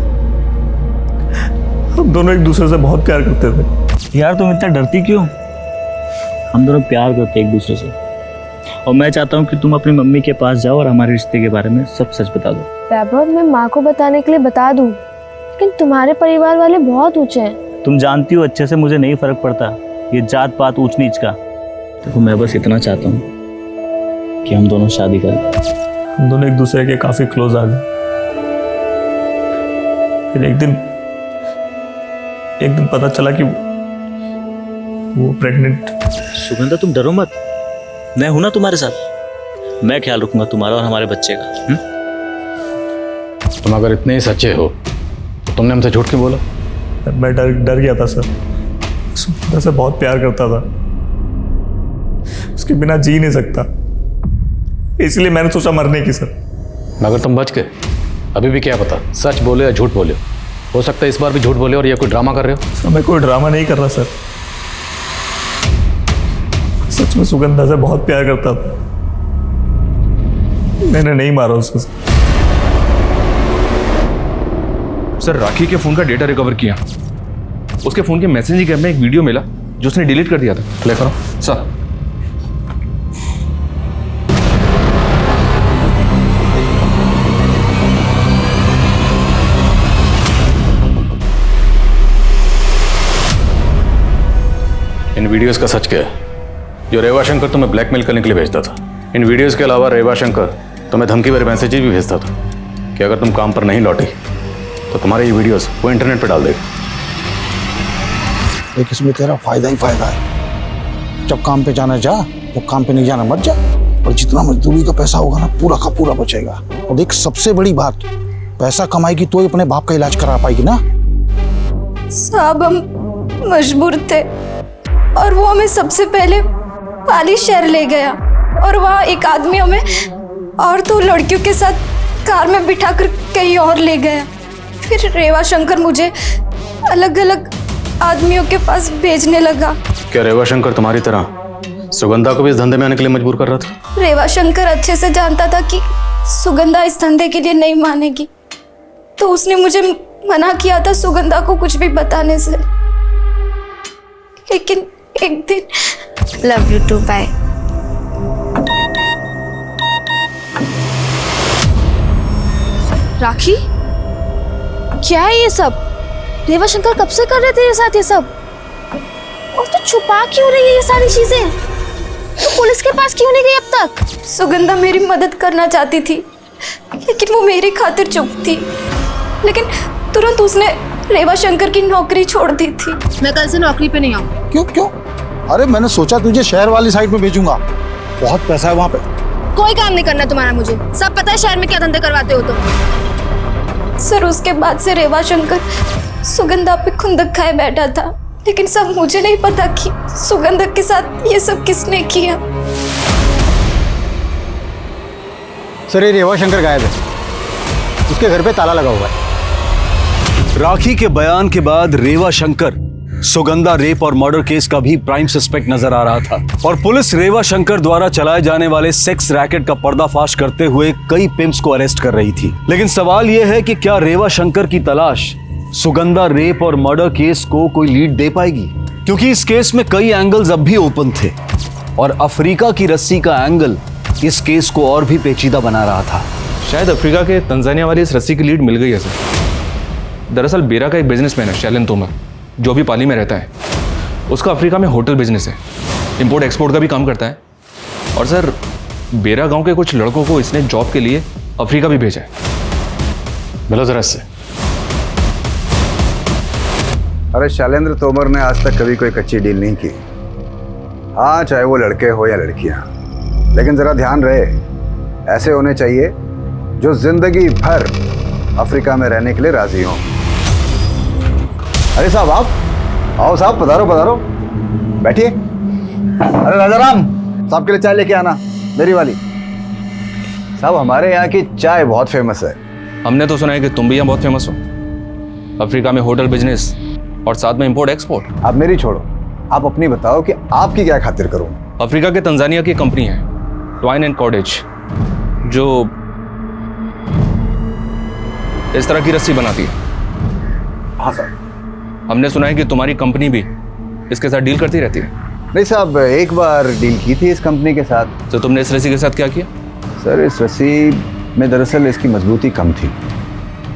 हम दोनों एक दूसरे से बहुत प्यार करते थे। यार तुम इतना डरती क्यों? हम दोनों प्यार करते एक दूसरे से और मैं चाहता हूँ कि तुम अपनी मम्मी के पास जाओ और हमारे रिश्ते के बारे में सब सच बता दो। वैभव मैं माँ को बताने के लिए बता दूँ, लेकिन तुम्हारे परिवार वाले बहुत ऊंचे हैं। तुम जानती हो अच्छे से मुझे नहीं फर्क पड़ता ये जात पात ऊंच नीच का। देखो मैं बस इतना चाहता हूँ कि हम दोनों शादी करें। हम दोनों एक दूसरे के काफी क्लोज आ गए। फिर एक दिन पता चला कि वो प्रेग्नेंट। सुगंधा तुम डरो मत, मैं हूं ना तुम्हारे साथ। मैं ख्याल रखूंगा तुम्हारा और हमारे बच्चे का। तुम अगर इतने ही सच्चे हो तो तुमने हमसे झूठ क्यों बोला? मैं डर गया था सर। सुगंधा से बहुत प्यार करता था, उसके बिना जी नहीं सकता, इसलिए मैंने सोचा मरने की सर। मगर तुम बच गए। अभी भी क्या पता सच बोले या झूठ बोले। हो सकता है इस बार भी झूठ बोले और ये कोई ड्रामा कर रहे हो। सर मैं कोई ड्रामा नहीं कर रहा सर, सच में सुगंधा से बहुत प्यार करता था। मैंने नहीं मारा उसको। सर राखी के फोन का डेटा रिकवर किया। उसके फोन के मैसेजिंग ऐप में एक वीडियो मिला जो उसने डिलीट कर दिया था। प्ले करो सर। इन वीडियोस का सच क्या है? जो रेवा शंकर तुम्हें ब्लैकमेल करने के लिए भेजता था। इन वीडियोस के अलावा रेवा शंकर तुम्हें धमकी भरे मैसेजेस भी भेजता था कि अगर तुम काम पर नहीं लौटी तो तुम्हारे ये वीडियोस वो इंटरनेट पर डाल देगा। एक इसमें तेरा फायदा ही फायदा है। जब काम पे जाना जा, जब काम पे नहीं जाना मत जा। और जितना मजदूरी का पैसा होगा ना पूरा का पूरा बचेगा। और देख सबसे बड़ी बात, पैसा कमाएगी तो ही अपने बाप का इलाज करा पाएगी ना। साहब हम मजबूर थे और वो हमें सबसे पहले पाली शहर ले गया और वहाँ एक आदमी हमें और 2 लड़कियों के साथ कार में बिठाकर कहीं और ले गया। फिर रेवा शंकर मुझे अलग अलग आदमियों के पास भेजने लगा। क्या रेवा शंकर तुम्हारी तरह सुगंधा को भी इस धंधे में आने के लिए मजबूर कर रहा था? रेवा शंकर अच्छे से जानता था कि सुगंधा इस धंधे के लिए नहीं मानेगी, तो उसने मुझे मना किया था सुगंधा को कुछ भी बताने से। लेकिन एक दिन लव यू टू, बाय। राखी, क्या है ये सब? रेवा शंकर कब से कर रहे थे ये साथ ये सब? और तो छुपा क्यों रही है ये सारी चीजें? तो पुलिस के पास क्यों नहीं गई अब तक? सुगंधा मेरी मदद करना चाहती थी, लेकिन वो मेरी खातिर चुप थी। लेकिन तुरंत उसने रेवा शंकर की नौकरी छोड़ दी थी। मैं कल से नौकरी पे नहीं आऊँ। क्यों क्यों? अरे मैंने सोचा तुझे शहर वाली साइड में भेजूंगा, बहुत पैसा है वहाँ पे। कोई काम नहीं करना तुम्हारा, मुझे सब पता है शहर में क्या धंधे करवाते हो तुम। सर उसके बाद से रेवा शंकर सुगंधा पे खुंदक खाए बैठा था, लेकिन सब मुझे नहीं पता कि सुगंधा के साथ ये सब किसने किया। सर ये रेवा शंकर गायब है, उसके घर पे ताला लगा हुआ है। राखी के बयान के बाद रेवा शंकर सुगंधा रेप और मर्डर केस का भी प्राइम सस्पेक्ट नजर आ रहा था और पुलिस रेवा शंकर द्वारा चलाए जाने वाले सेक्स रैकेट का पर्दाफाश करते हुए कई पिम्प्स को अरेस्ट कर रही थी। लेकिन सवाल यह है कि क्या रेवा शंकर की तलाश सुगंधा रेप और मर्डर केस को कोई लीड दे पाएगी? क्योंकि इस केस में कई एंगल्स अब भी ओपन थे और अफ्रीका की रस्सी का एंगल इस केस को और भी पेचीदा बना रहा था। शायद अफ्रीका के तंजानिया वाली इस रस्सी की लीड मिल गई है सर। दरअसल बेरा का एक बिजनेसमैन है शैलेन तोमर, जो भी पाली में रहता है। उसका अफ्रीका में होटल बिजनेस है, इंपोर्ट एक्सपोर्ट का भी काम करता है। और सर बेरा गांव के कुछ लड़कों को इसने जॉब के लिए अफ्रीका भी भेजा है। मिलो जरा इससे। अरे शैलेंद्र तोमर ने आज तक कभी कोई कच्ची डील नहीं की। हाँ, चाहे वो लड़के हो या लड़कियां, लेकिन जरा ध्यान रहे, ऐसे होने चाहिए जो जिंदगी भर अफ्रीका में रहने के लिए राजी हों। अरे साहब, आप आओ साहब, पधारो पधारो, बैठिए। अरे राजाराम साहब के लिए चाय लेके आना, मेरी वाली। साहब हमारे यहाँ की चाय बहुत फेमस है। हमने तो सुना है कि तुम भी यहाँ बहुत फेमस हो, अफ्रीका में होटल बिजनेस और साथ में इंपोर्ट एक्सपोर्ट। आप मेरी छोड़ो, आप अपनी बताओ कि आपकी क्या खातिर करूँ। अफ्रीका के तंजानिया की कंपनी है ट्वाइन एंड कॉर्डेज, जो इस तरह की रस्सी बनाती है। हाँ सर। हमने सुना है कि तुम्हारी कंपनी भी इसके साथ डील करती रहती है। नहीं साहब, एक बार डील की थी इस कंपनी के साथ। तो तुमने इस रस्सी के साथ क्या किया? सर इस रस्सी में दरअसल इसकी मजबूती कम थी,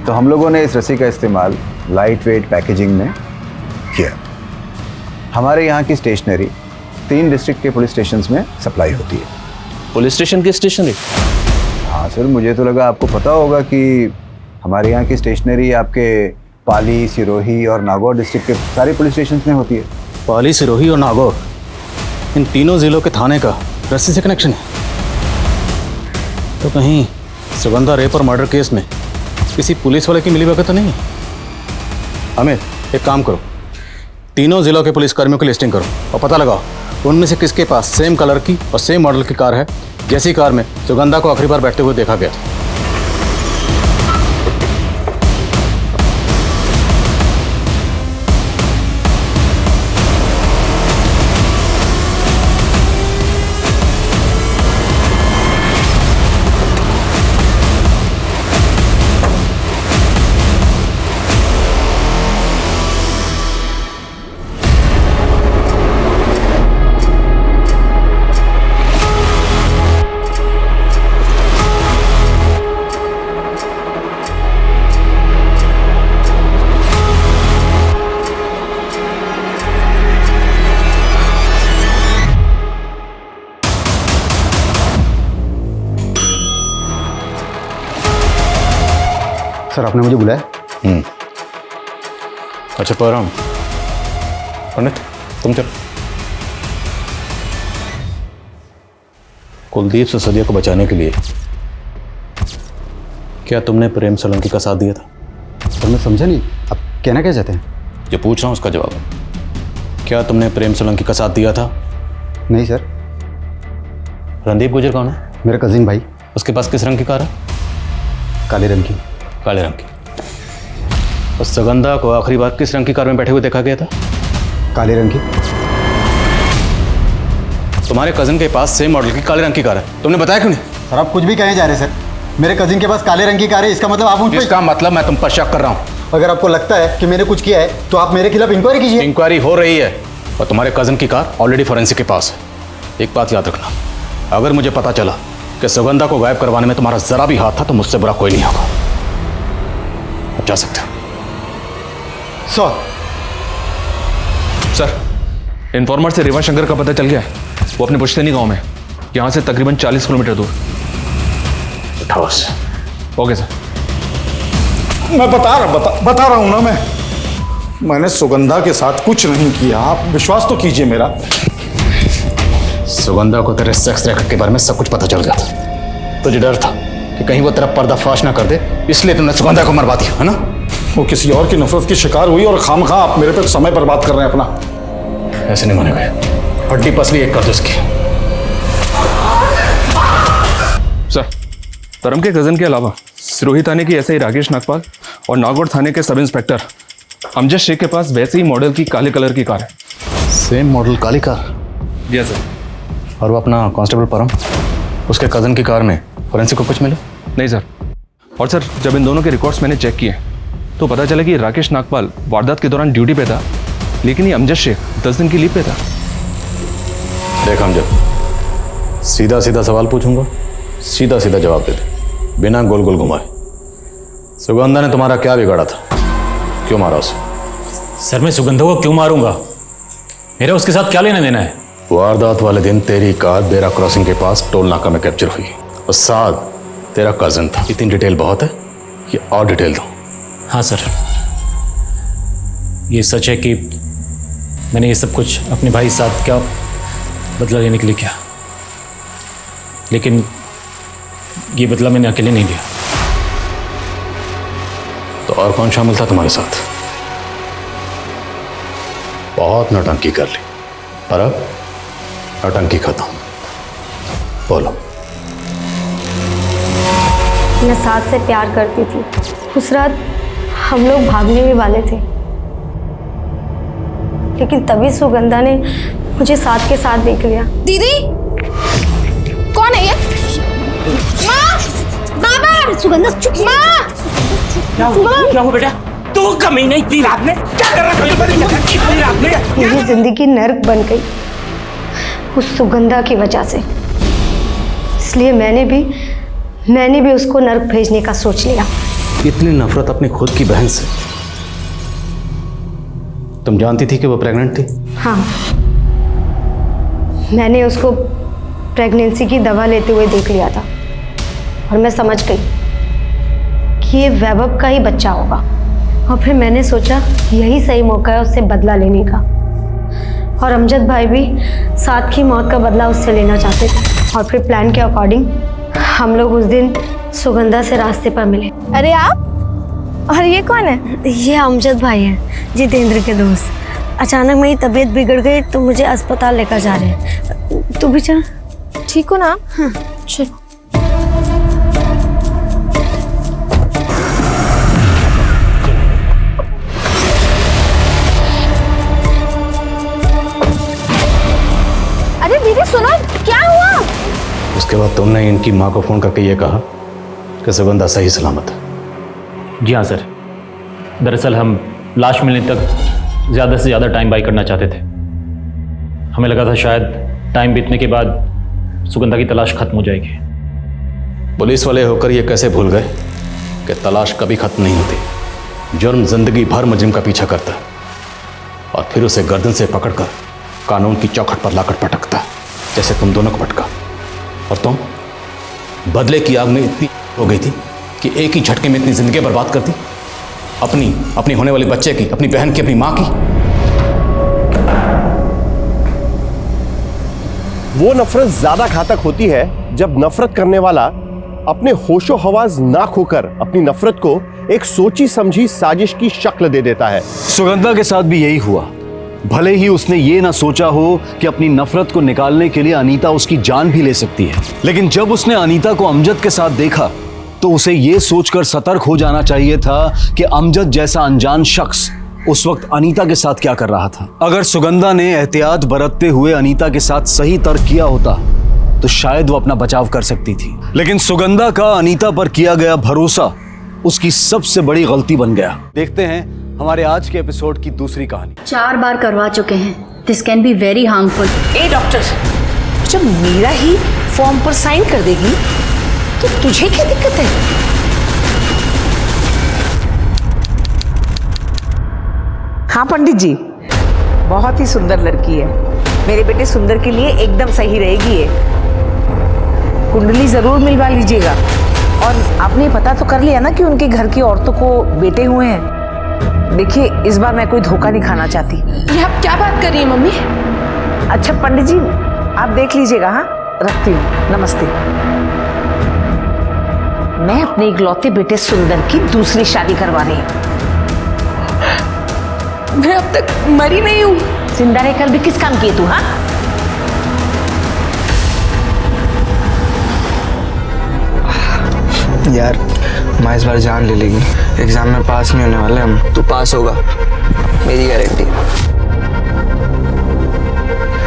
तो हम लोगों ने इस रस्सी का इस्तेमाल लाइट वेट पैकेजिंग में किया। हमारे यहाँ की स्टेशनरी 3 डिस्ट्रिक्ट के पुलिस स्टेशंस में सप्लाई होती है। पुलिस स्टेशन की स्टेशनरी? हाँ सर, मुझे तो लगा आपको पता होगा कि हमारे यहाँ की स्टेशनरी आपके पाली, सिरोही और नागौर डिस्ट्रिक्ट के सारे पुलिस स्टेशन में होती है। पाली, सिरोही और नागौर, इन तीनों जिलों के थाने का रस्सी से कनेक्शन है। तो कहीं सुगंधा रेप और मर्डर केस में किसी पुलिस वाले की मिलीभगत तो नहीं है? अमित, एक काम करो, तीनों जिलों के पुलिस कर्मियों की लिस्टिंग करो और पता लगाओ उनमें से किसके पास सेम कलर की और सेम मॉडल की कार है जैसी कार में सुगंधा को आखिरी बार बैठते हुए देखा गया था। सर आपने मुझे बुलाया? अच्छा परम, पंडित तुम चलो। कुलदीप सिसोदिया को बचाने के लिए क्या तुमने प्रेम सोलंकी का साथ दिया था? सर मैं समझा नहीं, आप कहना क्या चाहते हैं? जो पूछ रहा हूं उसका जवाब। क्या तुमने प्रेम सोलंकी का साथ दिया था? नहीं सर। रणदीप गुर्जर कौन है? मेरा कजिन भाई। उसके पास किस रंग की कार है? काले रंग की। काले रंग की। और सुगंधा को आखिरी बार किस रंग की कार में बैठे हुए देखा गया था? काले रंग की। तुम्हारे कजिन के पास सेम मॉडल की काले रंग की कार है, तुमने बताया क्यों नहीं? सर आप कुछ भी कहे जा रहे हैं सर। मेरे कजिन के पास काले रंग की कार है, इसका मतलब आप मुझ पर... इसका मतलब मैं तुम पर शक कर रहा हूँ। अगर आपको लगता है कि मैंने कुछ किया है तो आप मेरे खिलाफ इंक्वायरी कीजिए। इंक्वायरी हो रही है और तुम्हारे कजिन की कार ऑलरेडी फोरेंसिक के पास है। एक बात याद रखना, अगर मुझे पता चला कि सुगंधा को गायब करवाने में तुम्हारा जरा भी हाथ था तो मुझसे बुरा कोई नहीं होगा। अब जा सकते हो। सर, इन्फॉर्मर से रेवा शंकर का पता चल गया है। वो अपने पुश्तैनी गांव में, यहाँ से तकरीबन 40 किलोमीटर दूर। Okay sir. मैं बता रहा हूं ना, मैंने सुगंधा के साथ कुछ नहीं किया, आप विश्वास तो कीजिए मेरा। सुगंधा को तेरे सेक्स रैकेट के बारे में सब कुछ पता चल गया था। तुझे डर था कि कहीं वो तेरा पर्दाफाश ना कर दे, इसलिए तुमने सुगंधा को मरवा दिया, है ना? वो किसी और की नफरत की शिकार हुई और खामखा आप मेरे पे समय बर्बाद कर रहे हैं अपना। ऐसे नहीं मानेगा, हड्डी पसली एक कर दो इसकी। सर, परम के कजन के अलावा सिरोही थाने की एसआई राकेश नागपाल और नागौर थाने के सब इंस्पेक्टर अमजद शेख के पास वैसे ही मॉडल की काले कलर की कार है। सेम मॉडल काली कार? जी सर। और वो अपना कांस्टेबल परम, उसके कजन की कार में फोरेंसिक को कुछ मिला? नहीं सर। और सर, जब इन दोनों के रिकॉर्ड्स मैंने चेक किए तो पता चला कि राकेश नागपाल वारदात के दौरान ड्यूटी पे था, लेकिन ये अमजद शेख 10 दिन की लीव पे था। देख अमजद, सीधा सीधा सवाल पूछूंगा, सीधा सीधा जवाब दे दे, बिना गोल गोल घुमाए। सुगंधा ने तुम्हारा क्या बिगाड़ा था? क्यों मारा उसे? सर मैं सुगंधा को क्यों मारूंगा? मेरा उसके साथ क्या लेना देना है? वारदात वाले दिन तेरी कार बेरा क्रॉसिंग के पास टोल नाका में कैप्चर हुई और साथ तेरा कजन था। इतनी डिटेल बहुत है, ये और डिटेल दो। हाँ सर, ये सच है कि मैंने ये सब कुछ अपने भाई साथ का बदला लेने के लिए किया, लेकिन ये बदला मैंने अकेले नहीं लिया। तो और कौन शामिल था तुम्हारे साथ? बहुत नौटंकी कर ली, पर अब नौटंकी खत्म। बोलो। मैं सास से प्यार करती थी। उस रात हम लोग भागने भी वाले थे, लेकिन तभी सुगंधा ने मुझे साथ के साथ देख लिया। दीदी, कौन है ये? माँ, बाबा, सुगंधा चुप। माँ, क्या हुआ बेटा? तू कमी नहीं थी रात में? क्या कर रहा था? मेरी जिंदगी नर्क बन गई उस सुगंधा की वजह से, इसलिए मैंने भी उसको नर्क भेजने का सोच लिया। इतनी नफरत अपनी खुद की बहन से? तुम जानती थी कि वो प्रेग्नेंट थी? हाँ, मैंने उसको प्रेगनेंसी की दवा लेते हुए देख लिया था और मैं समझ गई कि ये वैभव का ही बच्चा होगा। और फिर मैंने सोचा यही सही मौका है उससे बदला लेने का। और अमजद भाई भी साथ की मौत का बदला उससे लेना चाहते थे। और फिर प्लान के अकॉर्डिंग हम लोग उस दिन सुगंधा से रास्ते पर मिले। अरे आप? और ये कौन है? ये अमजद भाई हैं, जितेंद्र के दोस्त। अचानक मेरी तबीयत बिगड़ गई तो मुझे अस्पताल लेकर जा रहे हैं। तू भी चल। ठीक हो ना? हाँ चल। अरे दीदी सुनो, क्या हुआ? उसके बाद तुमने इनकी माँ को फोन करके ये कहा कि सुगंधा सही सलामत है। जी हाँ सर, दरअसल हम लाश मिलने तक ज़्यादा से ज़्यादा टाइम बाई करना चाहते थे। हमें लगा था शायद टाइम बीतने के बाद सुगंधा की तलाश खत्म हो जाएगी। पुलिस वाले होकर ये कैसे भूल गए कि तलाश कभी खत्म नहीं होती। जुर्म जिंदगी भर मुजरिम का पीछा करता है और फिर उसे गर्दन से पकड़कर कानून की चौखट पर लाकर पटकता है, जैसे तुम दोनों को पटका। और तुम बदले की आग में इतनी हो गई थी कि एक ही झटके में इतनी जिंदगी बर्बाद कर दी? अपनी होने वाले बच्चे की, अपनी बहन की, अपनी माँ की। वो नफरत ज्यादा घातक होती है जब नफरत करने वाला अपने होशो हवास ना खोकर अपनी नफरत को एक सोची समझी साजिश की शक्ल दे देता है। सुगंधा के साथ भी यही हुआ। भले ही उसने ये ना सोचा हो कि अपनी नफरत को निकालने के लिए अनीता उसकी जान भी ले सकती है, लेकिन जब उसने अनीता को अमजद के साथ देखा तो उसे ये सोचकर सतर्क हो जाना चाहिए था कि अमजद जैसा अनजान शख्स उस वक्त अनीता के साथ क्या कर रहा था। अगर सुगंधा ने एहतियात बरतते हुए अनीता के साथ सही तर्क किया होता तो शायद वो अपना बचाव कर सकती थी, लेकिन सुगंधा का अनीता पर किया गया भरोसा उसकी सबसे बड़ी गलती बन गया। देखते हैं हमारे आज के एपिसोड की दूसरी कहानी। 4 बार करवा चुके हैं। This can be very harmful. A doctor, जब मीरा ही फॉर्म पर साइन कर देगी तो तुझे क्या दिक्कत है? हाँ पंडित जी, बहुत ही सुंदर लड़की है। मेरे बेटे सुंदर के लिए एकदम सही रहेगी ये। कुंडली जरूर मिलवा लीजिएगा। और आपने पता तो कर लिया ना कि उनके घर की औरतों को बेटे हुए हैं। देखिए, इस बार मैं कोई धोखा नहीं खाना चाहती। ये आप क्या बात कर रही हैं मम्मी? अच्छा पंडित जी, आप देख लीजिएगा। हाँ, रखती हूँ। नमस्ते। मैं अपने इकलौते बेटे सुंदर की दूसरी शादी करवा रही हूँ। मैं अब तक मरी नहीं हूँ। जिंदा रहकर भी किस काम किए तू? हाँ, यार माँ इस बार जान ले लेगी। एग्जाम में पास नहीं होने वाले हम। तू पास होगा, मेरी गारंटी।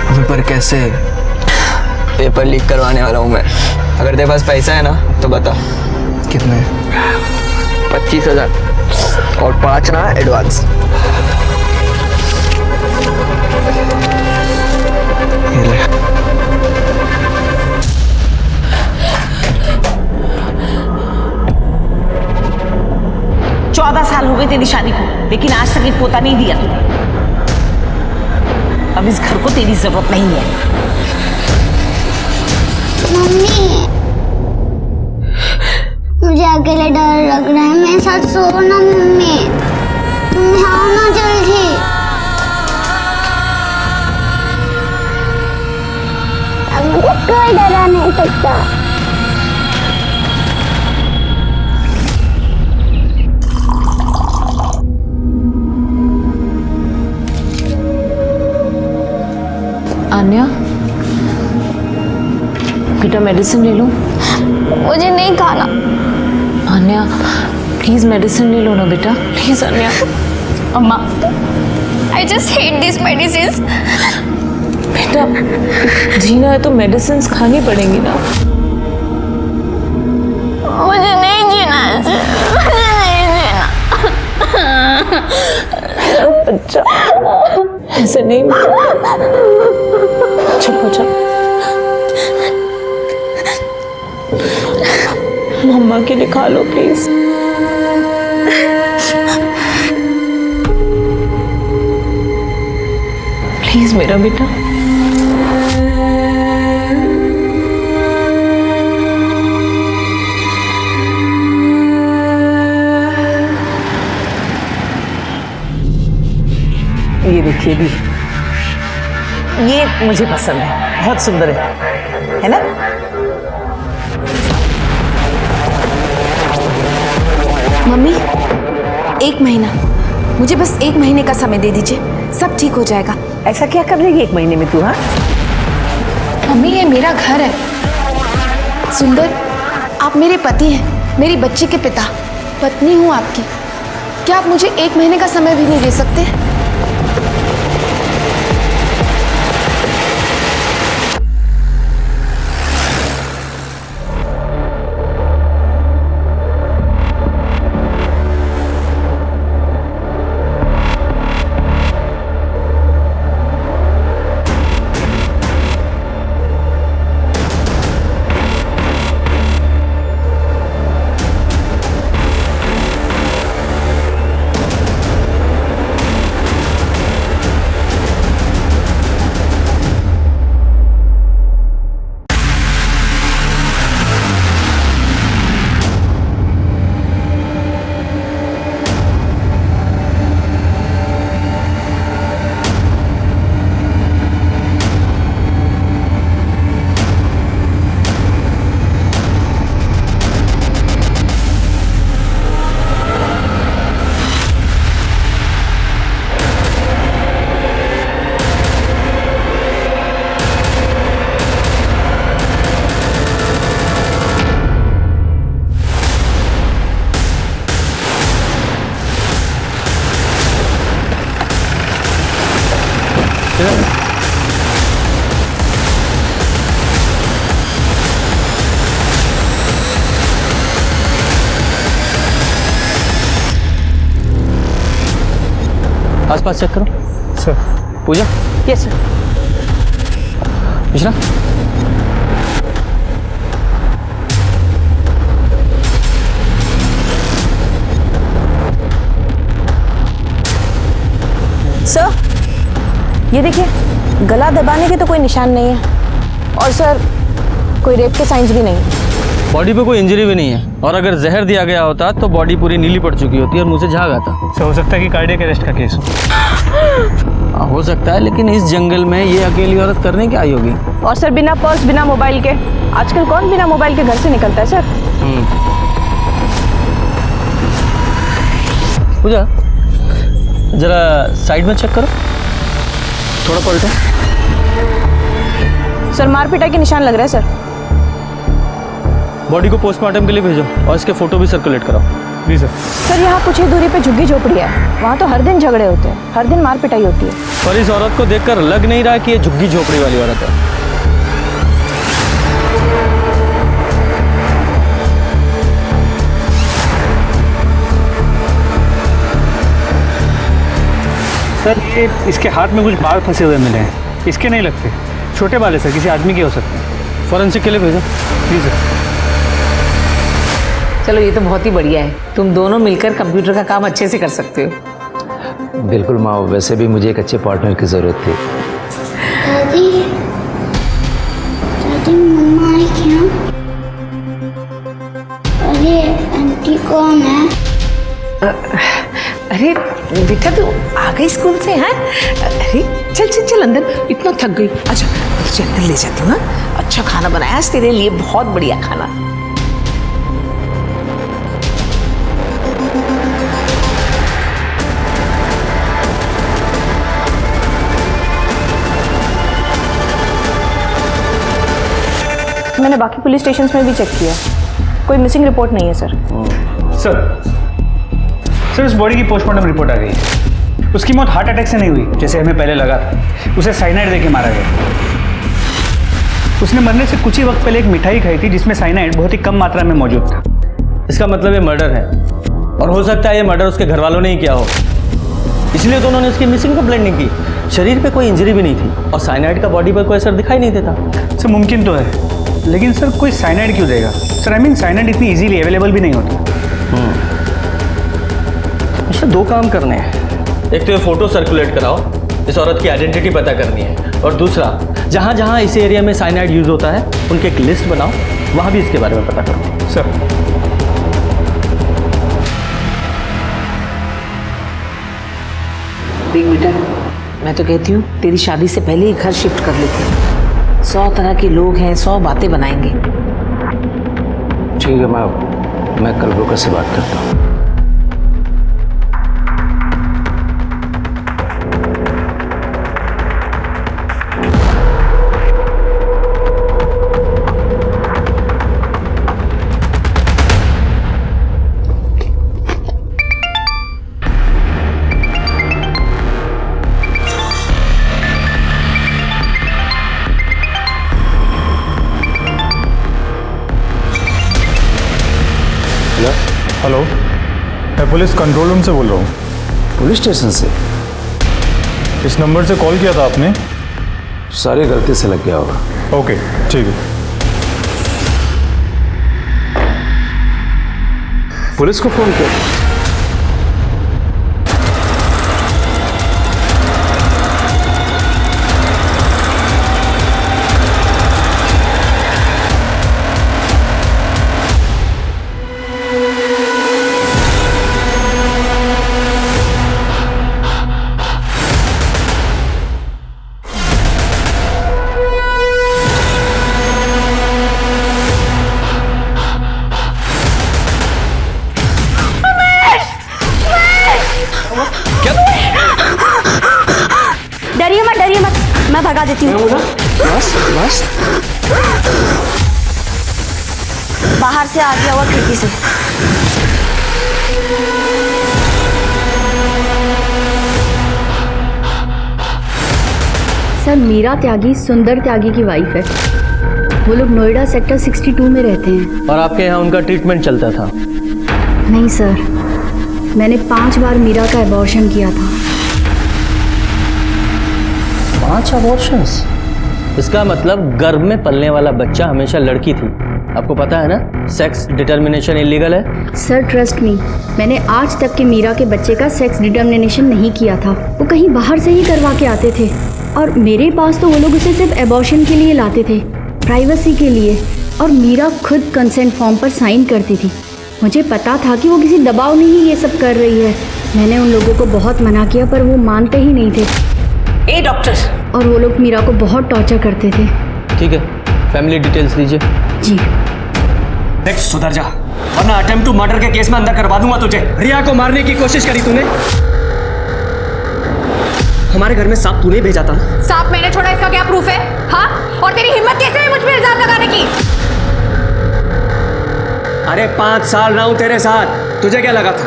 अबे पर कैसे? पेपर लीक करवाने वाला हूँ मैं। अगर तेरे पास पैसा है ना तो बता। कितने? 25,000 और 5 ना एडवांस। ये ले। साल हो गए तेरी शादी को, लेकिन आज तक एक पोता नहीं दिया तूने। अब इस घर को तेरी जरूरत नहीं है। मम्मी, मुझे अकेले डर लग रहा है। मेरे साथ सो ना मम्मी, तुम आओ ना जल्दी। अब मुझे कोई डरा नहीं सकता। आन्या, बेटा मेडिसिन ले लो। मुझे नहीं खाना। आन्या प्लीज मेडिसिन ले लो ना बेटा, प्लीज आन्या। अम्मा, I just hate these medicines. बेटा जीना है तो मेडिसिन खानी पड़ेंगी ना। मुझे नहीं जीना है, मुझे नहीं जीना। बच्चा ऐसे नहीं। चुप हो जा, मम्मा के लिए खा लो प्लीज। प्लीज मेरा बेटा। ये देखिए भी, ये मुझे पसंद है, बहुत सुंदर है ना? मम्मी 1 महीना, मुझे बस 1 महीने का समय दे दीजिए, सब ठीक हो जाएगा। ऐसा क्या कर लेगी 1 महीने में तू? हाँ मम्मी, ये मेरा घर है। सुंदर, आप मेरे पति हैं, मेरी बच्ची के पिता, पत्नी हूँ आपकी। क्या आप मुझे 1 महीने का समय भी नहीं दे सकते? आसपास चेक करो। Sir. Puja. Yes sir. Mishra. Sir ये देखिए, गला दबाने के तो कोई निशान नहीं है और सर कोई रेप के साइंस भी नहीं। बॉडी पे कोई इंजरी भी नहीं है और अगर जहर दिया गया होता तो बॉडी पूरी नीली पड़ चुकी होती और मुंह से झाग आता। हो सकता है कि कार्डियक अरेस्ट का केस हो सकता है, लेकिन इस जंगल में ये अकेली औरत करने क्या आई होगी? और सर बिना पर्स बिना मोबाइल के, आजकल कौन बिना मोबाइल के घर से निकलता है सर? पूजा जरा साइड में चेक करो, थोड़ा पलटो। सर मार पिटाई के निशान लग रहा है सर। बॉडी को पोस्टमार्टम के लिए भेजो और इसके फोटो भी सर्कुलेट कराओ। जी सर। सर यहाँ कुछ ही दूरी पे झुग्गी झोपड़ी है, वहाँ तो हर दिन झगड़े होते हैं, हर दिन मार पिटाई होती है। पर इस औरत को देखकर लग नहीं रहा कि ये झुग्गी झोपड़ी वाली औरत है। सर ये इसके हाथ में कुछ बाल फंसे हुए मिले हैं, इसके नहीं लगते, छोटे बाल है सर, किसी आदमी के हो सकते हैं। फॉरेंसिक के लिए भेजो। जी सर। चलो ये तो बहुत ही बढ़िया है, तुम दोनों मिलकर कंप्यूटर का काम अच्छे से कर सकते हो। बिल्कुल माँ, वैसे भी मुझे एक अच्छे पार्टनर की ज़रूरत थी। दादी, दादी मम्मा आई क्या? अरे आंटी कौन है? अरे बेटा तू आ गई स्कूल से? हैं? अरे चल चल चल अंदर, इतना थक गई। अच्छा तुझे अंदर ले जाती हूँ ना, अच्छा खाना बनाया आज तेरे लिए, बहुत बढ़िया खाना। मैंने बाकी पुलिस स्टेशंस में भी चेक किया, कोई मिसिंग रिपोर्ट नहीं है सर। सर उस बॉडी की पोस्टमार्टम रिपोर्ट आ गई है। उसकी मौत हार्ट अटैक से नहीं हुई जैसे हमें पहले लगा था, उसे साइनाइड देके मारा गया। उसने मरने से कुछ ही वक्त पहले एक मिठाई खाई थी जिसमें साइनाइड बहुत ही कम मात्रा में मौजूद था। इसका मतलब ये मर्डर है और हो सकता है ये मर्डर उसके घर वालों ने ही किया हो, इसलिए तो उन्होंने इसकी मिसिंग कंप्लेंट नहीं की। शरीर पे कोई इंजरी भी नहीं थी और साइनाइड का बॉडी पर कोई असर दिखाई नहीं देता। सर मुमकिन तो है, लेकिन सर कोई साइनाइड क्यों देगा? सर आई मीन साइनाइड इतनी इजीली अवेलेबल भी नहीं होता। इससे दो काम करने हैं, एक तो ये फोटो सर्कुलेट कराओ, इस औरत की आइडेंटिटी पता करनी है, और दूसरा जहाँ जहाँ इस एरिया में साइनाइड यूज होता है उनकी एक लिस्ट बनाओ, वहाँ भी इसके बारे में पता करो। सर देख बेटा, मैं तो कहती हूँ तेरी शादी से पहले ही घर शिफ्ट कर लेते हैं, 100 तरह के लोग हैं, 100 बातें बनाएंगे। ठीक है मैं कल ब्रोकर से बात करता हूँ। हेलो, मैं पुलिस कंट्रोल रूम से बोल रहा हूँ। पुलिस स्टेशन से? इस नंबर से कॉल किया था आपने? सारी गलती से लग गया होगा। ओके ठीक है। पुलिस को फोन किया? डरिए मत, मैं भगा देती हूँ। बस बस बाहर से आ गया हुआ खिड़की से। सर मीरा त्यागी सुंदर त्यागी की वाइफ है, वो लोग नोएडा सेक्टर 62 में रहते हैं। और आपके यहाँ उनका ट्रीटमेंट चलता था? नहीं सर, मैंने 5 बार मीरा का एबॉर्शन किया था, 5 अबॉर्शंस? इसका मतलब गर्भ में पलने वाला बच्चा हमेशा लड़की थी। आपको पता है ना, सेक्स डिटर्मिनेशन इलीगल है। सर ट्रस्ट मी, मैंने आज तक के मीरा के बच्चे का सेक्स डिटर्मिनेशन नहीं किया था। वो कहीं बाहर से ही करवा के आते थे और मेरे पास तो वो लोग उसे सिर्फ एबॉर्शन के लिए लाते थे, प्राइवेसी के लिए। और मीरा खुद कंसेंट फॉर्म पर साइन करती थी। मुझे पता था कि वो किसी दबाव में ही ये सब कर रही है। मैंने उन लोगों को बहुत मना किया पर वो मानते ही नहीं थे। ए डॉक्टर! और वो लोग मीरा को बहुत टॉर्चर करते थे। ठीक है, फैमिली डिटेल्स दीजिए। जी। देख सुधर जा, वरना अटेम्प्ट टू मर्डर के केस में अंदर करवा दूंगा तुझे। रिया को मारने की कोशिश करी तूने। हमारे घर में सांप तूने भेजा था ना? सांप मैंने छोड़ा, इसका क्या प्रूफ है? हाँ? और तेरी हिम्मत कैसे है मुझ पे इल्जाम लगाने की? अरे 5 साल रहा हूं तेरे साथ, तुझे क्या लगा था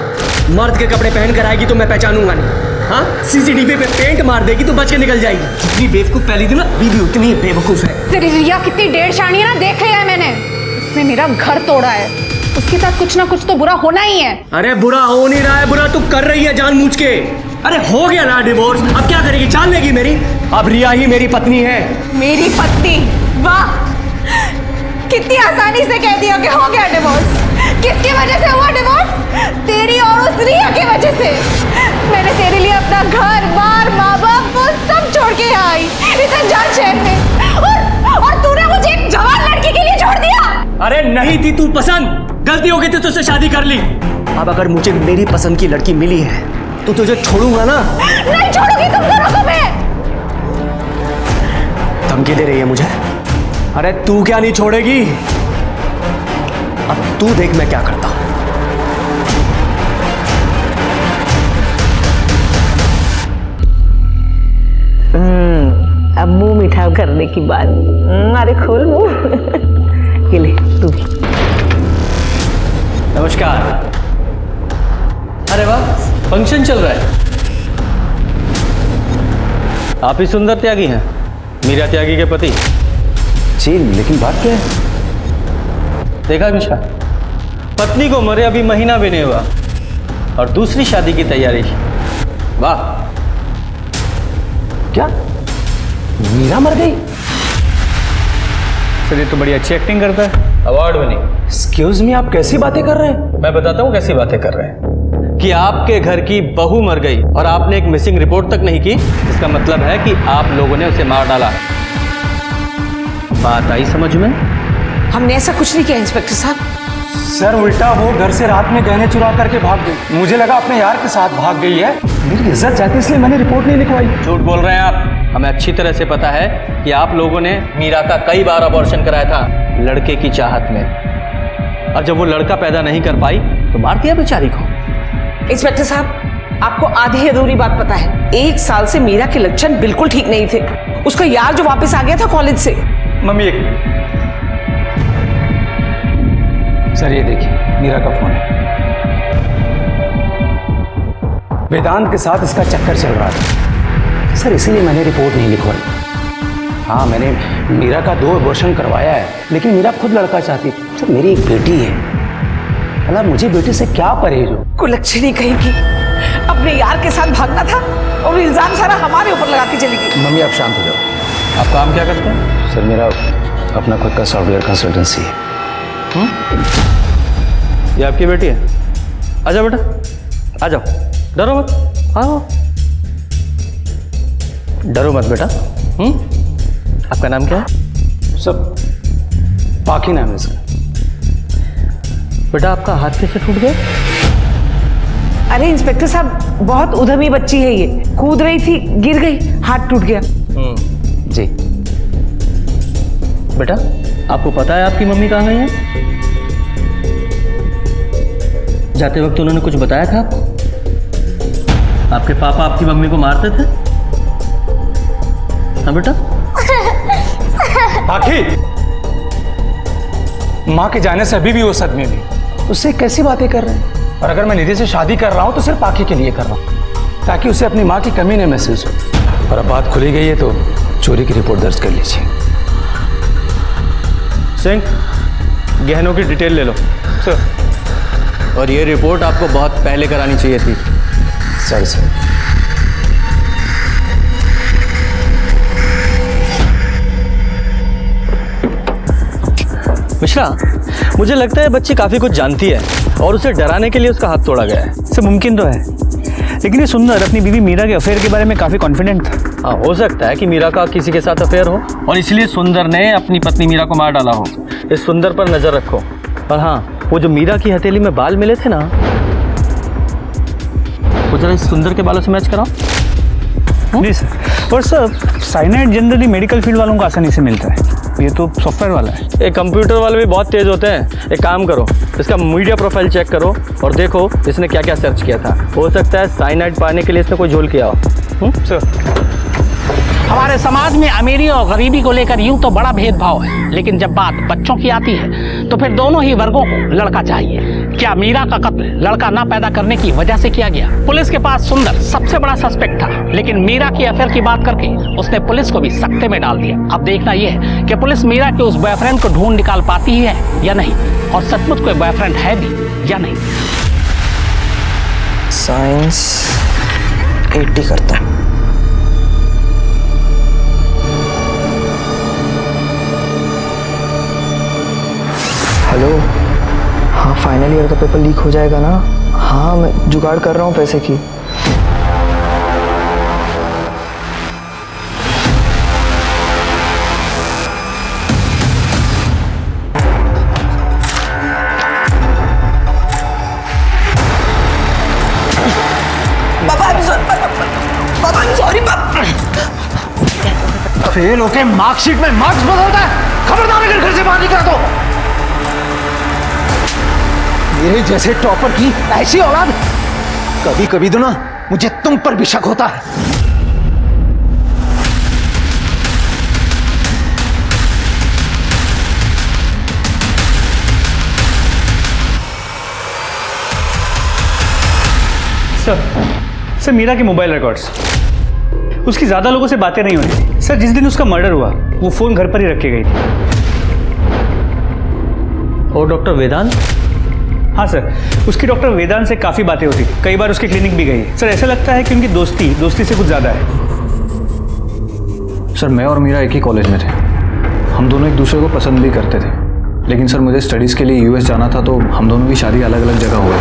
मर्द के कपड़े पहन कर आएगी तो मैं पहचानूंगा नहीं? हाँ, सीसीटीवी पे पेंट मार देगी तो बच के निकल जाएगी। जितनी बेवकूफ पहली थी ना, बीवी उतनी बेवकूफ है। तेरी रिया कितनी डेढ़ शानी है ना, देख लिया है मैंने। उसने मेरा घर तोड़ा है, उसके साथ कुछ ना कुछ तो बुरा होना ही है। अरे बुरा हो नहीं रहा है, बुरा तू कर रही है जानबूझ के। अरे हो गया ना डिवोर्स, अब क्या करेगी? जान लेगी मेरी? अब रिया ही मेरी पत्नी है। मेरी पत्नी? वाह, कितनी आसानी से कह दिया कि हो गया डिवोर्स। किसकी वजह से हुआ डिवोर्स? तेरी और उस रिया की वजह से। मैंने तेरे लिए अपना घर बार माँ बाप वो सब छोड़ के यहाँ आई इस अनजान शहर में, और तूने मुझे एक जवान लड़की के लिए छोड़ दिया। अरे नहीं थी तू पसंद, गलती हो गई थी, तुझसे शादी कर ली। अब अगर मुझे मेरी पसंद की लड़की मिली है तो तुझे छोड़ूंगा ना। नहीं छोड़ूंगी तुम दोनों को मैं। धमकी दे रही है मुझे? अरे तू क्या नहीं छोड़ेगी? अब तू देख मैं क्या करता हूं। अब मुंह मीठा करने की बात। अरे खोल मुंह। ये ले तू भी। नमस्कार। अरे वाह, फंक्शन चल रहा है। आप ही सुंदर त्यागी हैं, मीरा त्यागी के पति। जी, लेकिन बात क्या है? देखा मिश्रा, पत्नी को मरे अभी महीना भी नहीं हुआ और दूसरी शादी की तैयारी। वाह। क्या मीरा मर गई? सर ये तो बड़ी अच्छी एक्टिंग करता है, अवार्ड विनिंग। एक्सक्यूज मी, आप कैसी बातें कर रहे हैं? मैं बताता हूँ कैसी बातें कर रहे हैं। कि आपके घर की बहू मर गई और आपने एक मिसिंग रिपोर्ट तक नहीं की, इसका मतलब है कि आप लोगों ने उसे मार डाला। बात आई समझ में? हमने ऐसा कुछ नहीं किया इंस्पेक्टर साहब। सर उल्टा वो घर से रात में गहने चुरा करके भाग गई। मुझे लगा अपने यार के साथ भाग गई है, मेरी इज्जत जाती इसलिए मैंने रिपोर्ट नहीं लिखवाई। झूठ बोल रहे हैं आप। हमें अच्छी तरह से पता है कि आप लोगों ने मीरा का कई बार अबॉर्शन कराया था लड़के की चाहत में, और जब वो लड़का पैदा नहीं कर पाई तो मार दिया बेचारी को। इंस्पेक्टर साहब, आपको आधी अधूरी बात पता है। 1 साल से मीरा के लक्षण बिल्कुल ठीक नहीं थे। उसका यार जो वापस आ गया था कॉलेज से। मम्मी एक सर ये देखिए, मीरा का फोन है। वेदांत के साथ इसका चक्कर चल रहा था सर, इसीलिए मैंने रिपोर्ट नहीं लिखवाई। हाँ, मैंने मीरा का 2 अबॉर्शन करवाया है, लेकिन मीरा खुद लड़का चाहती थी। सर मेरी एक बेटी है, मतलब मुझे बेटी से क्या परहेज हो? कुलक्षणी कहेगी, अपने यार के साथ भागना था और इल्जाम सारा हमारे ऊपर लगा के चली गई। मम्मी आप शांत हो जाओ। आप काम क्या करते हैं? सर मेरा अपना खुद का सॉफ्टवेयर कंसल्टेंसी है। ये आपकी बेटी है? आजा बेटा, आ जाओ, डरो मत, आओ। डरो मत बेटा। आपका नाम क्या है? सब पाखी नाम है इसका। बेटा आपका हाथ कैसे टूट गया? अरे इंस्पेक्टर साहब, बहुत उद्यमी बच्ची है ये, कूद रही थी, गिर गई, हाथ टूट गया। जी बेटा, आपको पता है आपकी मम्मी कहाँ गई है? जाते वक्त उन्होंने कुछ बताया था आपको? आपके पापा आपकी मम्मी को मारते थे? हाँ बेटा? पाखी, माँ के जाने से अभी भी वो सदमे में। उससे कैसी बातें कर रहे हैं? और अगर मैं निधि से शादी कर रहा हूं तो सिर्फ पाखी के लिए कर रहा हूं, ताकि उसे अपनी माँ की कमी न महसूस हो। और अब बात खुली गई है तो चोरी की रिपोर्ट दर्ज कर लीजिए। सिंह, गहनों की डिटेल ले लो। सर। और ये रिपोर्ट आपको बहुत पहले करानी चाहिए थी। सर मिश्रा, मुझे लगता है बच्ची काफ़ी कुछ जानती है और उसे डराने के लिए उसका हाथ तोड़ा गया है। सर मुमकिन तो है, लेकिन ये सुंदर अपनी बीवी मीरा के अफेयर के बारे में काफ़ी कॉन्फिडेंट था। हाँ, हो सकता है कि मीरा का किसी के साथ अफेयर हो और इसलिए सुंदर ने अपनी पत्नी मीरा को मार डाला हो। इस सुंदर पर नज़र रखो। और हाँ, वो जो मीरा की हथेली में बाल मिले थे ना, वो जरा इस सुंदर के बालों से मैच कराओ। जी सर। और sir, cyanide generally medical field वालों को आसानी से मिलता है, ये तो सॉफ्टवेयर वाला है। एक कंप्यूटर वाले भी बहुत तेज़ होते हैं। एक काम करो, इसका मीडिया प्रोफाइल चेक करो और देखो इसने क्या क्या सर्च किया था। हो सकता है साइनाइड पाने के लिए इसने कोई झोल किया हो। सर, हमारे समाज में अमीरी और गरीबी को लेकर यूं तो बड़ा भेदभाव है, लेकिन जब बात बच्चों की आती है तो फिर दोनों ही वर्गों को लड़का चाहिए। क्या मीरा का कत्ल लड़का ना पैदा करने की वजह से किया गया? पुलिस के पास सुंदर सबसे बड़ा सस्पेक्ट था, लेकिन मीरा की अफेयर की बात करके उसने पुलिस को भी सकते में डाल दिया। अब देखना यह है कि पुलिस मीरा के उस बॉयफ्रेंड को ढूंढ निकाल पाती है या नहीं, और सचमुच कोई बॉयफ्रेंड है भी या नहीं। साइंस 80 करता हूँ। हेलो, हाँ फाइनल ईयर का पेपर लीक हो जाएगा ना? हाँ मैं जुगाड़ कर रहा हूँ पैसे की। फेल होके मार्कशीट में मार्क्स बदलता है, खबरदार अगर घर से बाहर निकला तो। मेरे जैसे टॉपर की ऐसी औलाद, कभी कभी तो ना मुझे तुम पर भी शक होता है। सर मीरा के मोबाइल रिकॉर्ड्स, उसकी ज़्यादा लोगों से बातें नहीं होती थी। सर जिस दिन उसका मर्डर हुआ वो फ़ोन घर पर ही रख के गई थी। और डॉक्टर वेदांत? हाँ सर, उसकी डॉक्टर वेदांत से काफ़ी बातें होती थी, कई बार उसके क्लिनिक भी गई। सर ऐसा लगता है कि उनकी दोस्ती से कुछ ज़्यादा है। सर मैं और मीरा एक ही कॉलेज में थे, हम दोनों एक दूसरे को पसंद भी करते थे, लेकिन सर मुझे स्टडीज़ के लिए यूएस जाना था तो हम दोनों की शादी अलग अलग जगह हुई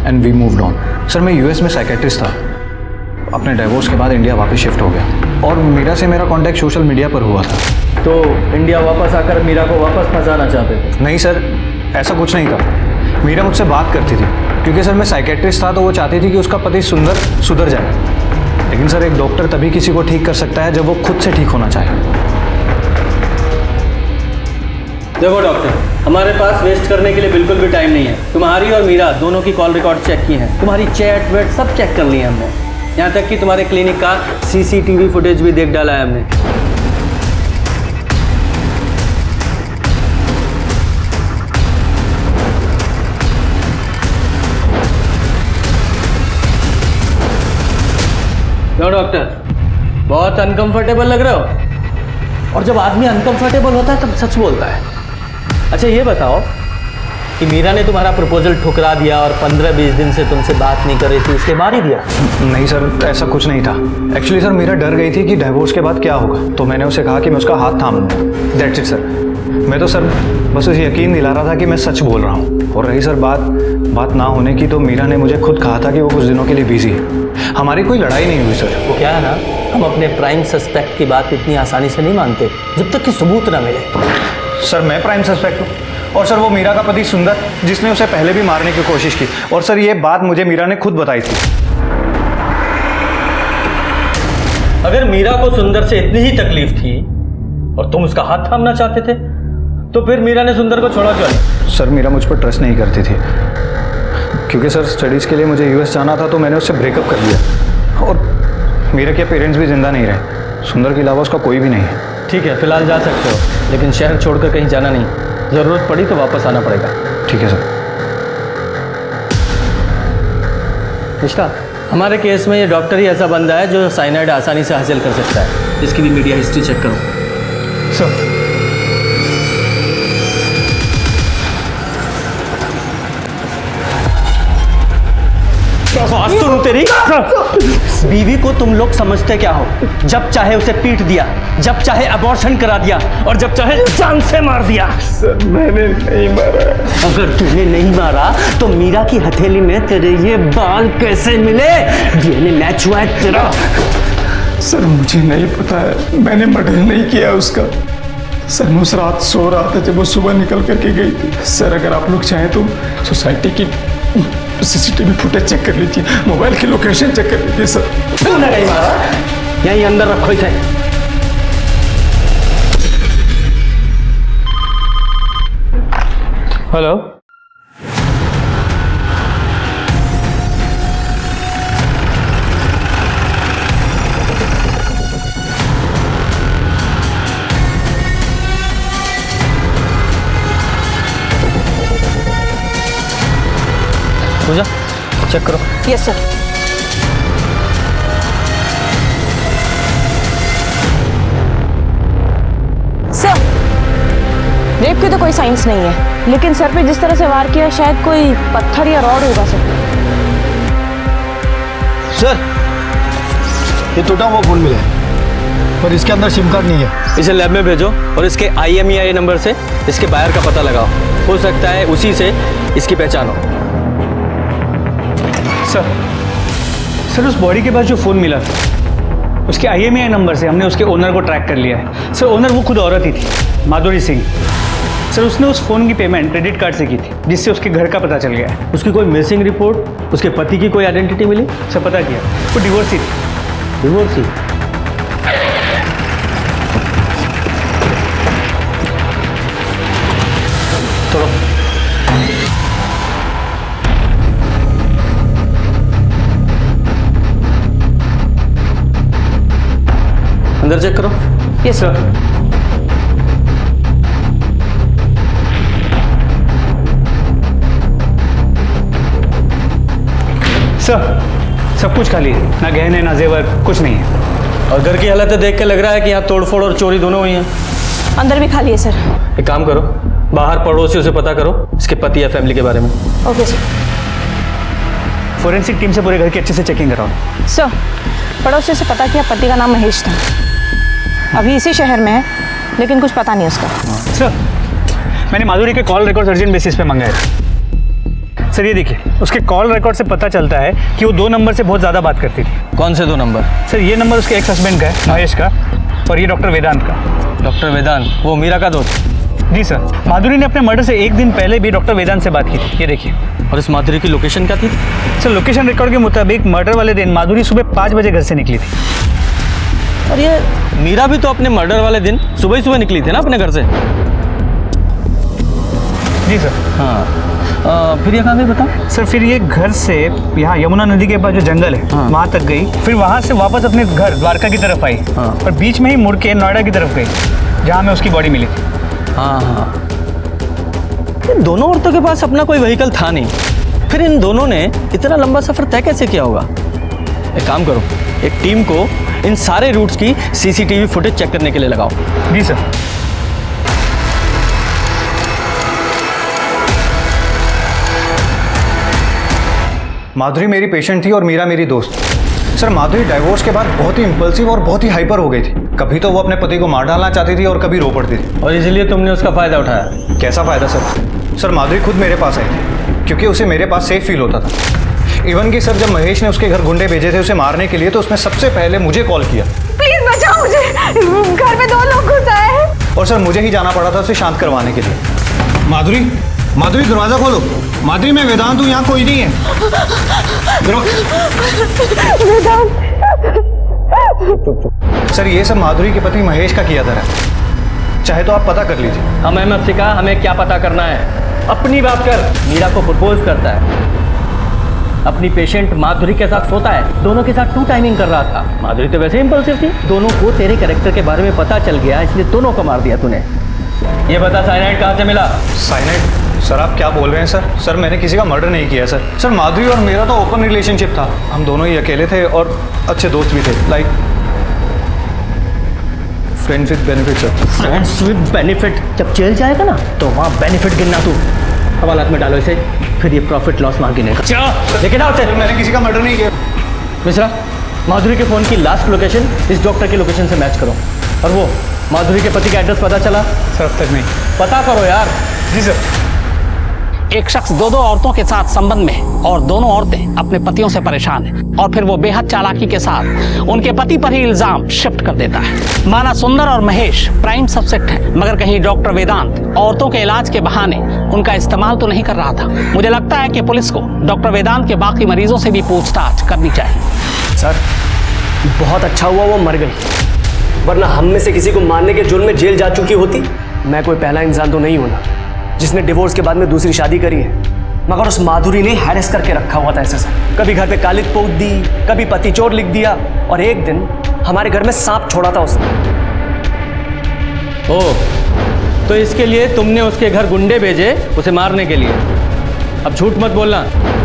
and we moved on. Sir मैं यूएस में साइकेट्रिस्ट था, अपने डिवोर्स के बाद इंडिया वापस शिफ्ट हो गया और मीरा से मेरा कांटेक्ट सोशल मीडिया पर हुआ था। तो इंडिया वापस आकर मीरा को वापस फंसाना चाहते थे? नहीं सर, ऐसा कुछ नहीं था। मीरा मुझसे बात करती थी क्योंकि सर मैं साइकेट्रिस्ट था तो वो चाहती थी कि उसका पति सुधर जाए। लेकिन सर एक डॉक्टर तभी किसी को ठीक कर सकता है जब वो खुद से ठीक होना चाहे। देखो डॉक्टर, हमारे पास वेस्ट करने के लिए बिल्कुल भी टाइम नहीं है। तुम्हारी और मीरा दोनों की कॉल रिकॉर्ड चेक की है, तुम्हारी चैट वेट सब चेक कर ली है हमने, यहाँ तक कि तुम्हारे क्लिनिक का सीसीटीवी फुटेज भी देख डाला है हमने। क्यों डॉक्टर, बहुत अनकंफर्टेबल लग रहे हो? और जब आदमी अनकंफर्टेबल होता है तब सच बोलता है। अच्छा ये बताओ कि मीरा ने तुम्हारा प्रपोजल ठुकरा दिया और 15-20 दिन से तुमसे बात नहीं कर रही थी, इसलिए मार ही दिया? नहीं सर, ऐसा कुछ नहीं था। एक्चुअली सर मीरा डर गई थी कि डिवोर्स के बाद क्या होगा, तो मैंने उसे कहा कि मैं उसका हाथ थाम लूँगा। That's it sir. मैं तो सर बस उसे यकीन दिला रहा था कि मैं सच बोल रहा हूँ। और रही सर बात ना होने की, तो मीरा ने मुझे खुद कहा था कि वो कुछ दिनों के लिए बिजी है। हमारी कोई लड़ाई नहीं हुई सर। वो क्या है ना, हम अपने प्राइम सस्पेक्ट की बात इतनी आसानी से नहीं मानते जब तक कि सबूत ना मिले। सर मैं प्राइम सस्पेक्ट हूँ और सर वो मीरा का पति सुंदर, जिसने उसे पहले भी मारने की कोशिश की। और सर ये बात मुझे मीरा ने खुद बताई थी। अगर मीरा को सुंदर से इतनी ही तकलीफ थी और तुम उसका हाथ थामना चाहते थे, तो फिर मीरा ने सुंदर को छोड़ा क्यों नहीं? सर मीरा मुझ पर ट्रस्ट नहीं करती थी, क्योंकि सर स्टडीज़ के लिए मुझे यूएस जाना था तो मैंने उससे ब्रेकअप कर दिया। और मीरा के पेरेंट्स भी जिंदा नहीं रहे, सुंदर के अलावा उसका कोई भी नहीं है। ठीक है, फिलहाल जा सकते हो, लेकिन शहर छोड़कर कहीं जाना नहीं। ज़रूरत पड़ी तो वापस आना पड़ेगा। ठीक है सर। मिश्रा, हमारे केस में ये डॉक्टर ही ऐसा बंदा है जो साइनाइड आसानी से हासिल कर सकता है। इसकी भी मीडिया हिस्ट्री चेक करो। सर आज तो तेरी बीवी को तुम लोग समझते क्या हो? जब चाहे उसे पीट दिया, जब चाहे अबॉर्शन करा दिया और जब चाहे जान से मार दिया। सर मैंने नहीं मारा। अगर तूने नहीं मारा तो मीरा की हथेली में तेरे ये बाल कैसे मिले? डीएनए मैच हुआ है तेरा। सर मुझे नहीं पता है, मैंने मर्डर नहीं किया उसका। सर मैं उस रात सो रहा था जब वो सुबह निकल करके गई थी। सर अगर आप लोग चाहें तो सोसाइटी की सीसीटीवी फुटेज चेक कर लीजिए, मोबाइल की लोकेशन चेक कर लीजिए। सर तूने नहीं मारा, यहीं अंदर रखो इसे। हेलो, पूजा चेक करो। Yes sir. सर रेप की तो कोई साइंस नहीं है, लेकिन सर पे जिस तरह से वार किया शायद कोई पत्थर या रॉड होगा सर। सर ये टूटा हुआ फोन मिला है पर इसके अंदर सिम कार्ड नहीं है। इसे लैब में भेजो और इसके IMEI नंबर से इसके बायर का पता लगाओ। हो सकता है उसी से इसकी पहचान हो। सर उस बॉडी के पास जो फ़ोन मिला था उसके IMEI नंबर से हमने उसके ओनर को ट्रैक कर लिया है। सर ओनर वो खुद औरत ही थी, माधुरी सिंह। सर उसने उस फ़ोन की पेमेंट क्रेडिट कार्ड से की थी, जिससे उसके घर का पता चल गया है। उसकी कोई मिसिंग रिपोर्ट, उसके पति की कोई आइडेंटिटी मिली? सर पता किया, वो डिवोर्सी थी। डिवोर्सी? थोड़ा अंदर चेक करो। Yes sir. सर सब कुछ खाली है, ना गहने ना जेवर, कुछ नहीं है। और घर की हालत देख के लग रहा है कि यहाँ तोड़फोड़ और चोरी दोनों हुई हैं। अंदर भी खाली है सर। एक काम करो, बाहर पड़ोसियों से पता करो इसके पति या फैमिली के बारे में। Okay sir. फोरेंसिक टीम से पूरे घर की अच्छे से चेकिंग कराओ। सर पड़ोसियों से पता किया, पति का नाम महेश था, अभी इसी शहर में है, लेकिन कुछ पता नहीं उसका। सर मैंने माधुरी के कॉल रिकॉर्ड अर्जेंट बेसिस पे मंगाए थे। सर ये देखिए, उसके कॉल रिकॉर्ड से पता चलता है कि वो 2 नंबर से बहुत ज़्यादा बात करती थी। कौन से 2 नंबर? सर ये नंबर उसके एक्स हस्बैंड का है, महेश का, और ये डॉक्टर वेदांत का। डॉक्टर वेदांत वो मीरा का दोस्त? जी सर। माधुरी ने अपने मर्डर से 1 दिन पहले भी डॉक्टर वेदांत से बात की थी, ये देखिए। और इस माधुरी की लोकेशन क्या थी? सर लोकेशन रिकॉर्ड के मुताबिक मर्डर वाले दिन माधुरी सुबह 5 बजे घर से निकली थी। और ये मीरा भी तो अपने मर्डर वाले दिन सुबह ही सुबह निकली थी ना अपने घर से? जी सर। हाँ फिर ये कहाँ गई बताओ? सर फिर ये घर से यहाँ यमुना नदी के पास जो जंगल है वहाँ तक गई, फिर वहाँ से वापस अपने घर द्वारका की तरफ आई, और बीच में ही मुड़ के नोएडा की तरफ गई जहाँ में उसकी बॉडी मिली थी। हाँ इन दोनों औरतों के पास अपना कोई व्हीकल था नहीं, फिर इन दोनों ने इतना लंबा सफर तय कैसे किया होगा? एक काम करो, एक टीम को इन सारे रूट्स की CCTV फुटेज चेक करने के लिए लगाओ। जी सर। माधुरी मेरी पेशेंट थी और मीरा मेरी दोस्त। सर माधुरी डाइवोर्स के बाद बहुत ही इम्पल्सिव और बहुत ही हाइपर हो गई थी। कभी तो वो अपने पति को मार डालना चाहती थी और कभी रो पड़ती थी। और इसलिए तुमने उसका फायदा उठाया? कैसा फायदा सर? सर माधुरी खुद मेरे पास आई थी क्योंकि उसे मेरे पास सेफ फील होता था। इवन कि सर जब महेश ने उसके घर गुंडे भेजे थे उसे मारने के लिए, तो उसने सबसे पहले मुझे कॉल किया। प्लीज बचाओ मुझे, घर में 2 लोग घुस आए हैं। और सर मुझे ही जाना पड़ा था उसे शांत करवाने के लिए। माधुरी, माधुरी दरवाजा खोलो। माधुरी मैं वेदांत हूँ, यहाँ कोई नहीं है। सर ये सब माधुरी के पति महेश का किया था, चाहे तो आप पता कर लीजिए। हमें मत सिखा, हमें क्या पता करना है, अपनी बात कर। मीरा को प्रपोज करता है, अपनी पेशेंट माधुरी के साथ सोता है, दोनों के साथ 2 टाइमिंग कर रहा था। माधुरी तो वैसे इंपल्सिव थी, दोनों को तेरे कैरेक्टर के बारे में पता चल गया, इसलिए दोनों को मार दिया तूने। ये बता साइनाइड कहाँ से मिला? साइनाइड? सर आप क्या बोल रहे हैं सर? सर मैंने किसी का मर्डर नहीं किया सर। सर माधुरी और मेरा तो ओपन रिलेशनशिप था, हम दोनों ही अकेले थे और अच्छे दोस्त भी थे, like friends with benefit sir. Friends with benefit? जब जेल जाएगा ना तो वहाँ बेनिफिट गिनना तू। हवालात में डालो इसे, फिर ये प्रॉफिट लॉस वहाँ गिनेगा। लेकिन मैंने किसी का मर्डर नहीं किया। मिश्रा, माधुरी के फ़ोन की लास्ट लोकेशन इस डॉक्टर की लोकेशन से मैच करो। और वो माधुरी के पति का एड्रेस पता चला? सर अब तक नहीं। पता करो यार। जी सर। एक शख्स दो औरतों के साथ संबंध में है और दोनों औरतें अपने पतियों से परेशान हैं और फिर वो बेहद चालाकी के साथ उनके पति पर ही इल्जाम शिफ्ट कर देता है। माना सुंदर और महेश प्राइम सब्जेक्ट है, मगर कहीं डॉक्टर वेदांत औरतों के इलाज के बहाने उनका इस्तेमाल तो नहीं कर रहा था। मुझे लगता है कि पुलिस को डॉक्टर वेदांत के बाकी मरीजों से भी पूछताछ करनी चाहिए। सर, बहुत अच्छा हुआ वो मर गई, वरना हम में से किसी को मारने के जुर्म में जेल जा चुकी होती। मैं कोई पहला इंसान तो नहीं होना जिसने डिवोर्स के बाद में दूसरी शादी करी है, मगर उस माधुरी ने हैरेस करके रखा हुआ था ऐसे सर। कभी घर पे कालिक पोत दी, कभी पति चोर लिख दिया, और एक दिन हमारे घर में सांप छोड़ा था उसने। ओ, तो इसके लिए तुमने उसके घर गुंडे भेजे उसे मारने के लिए। अब झूठ मत बोलना,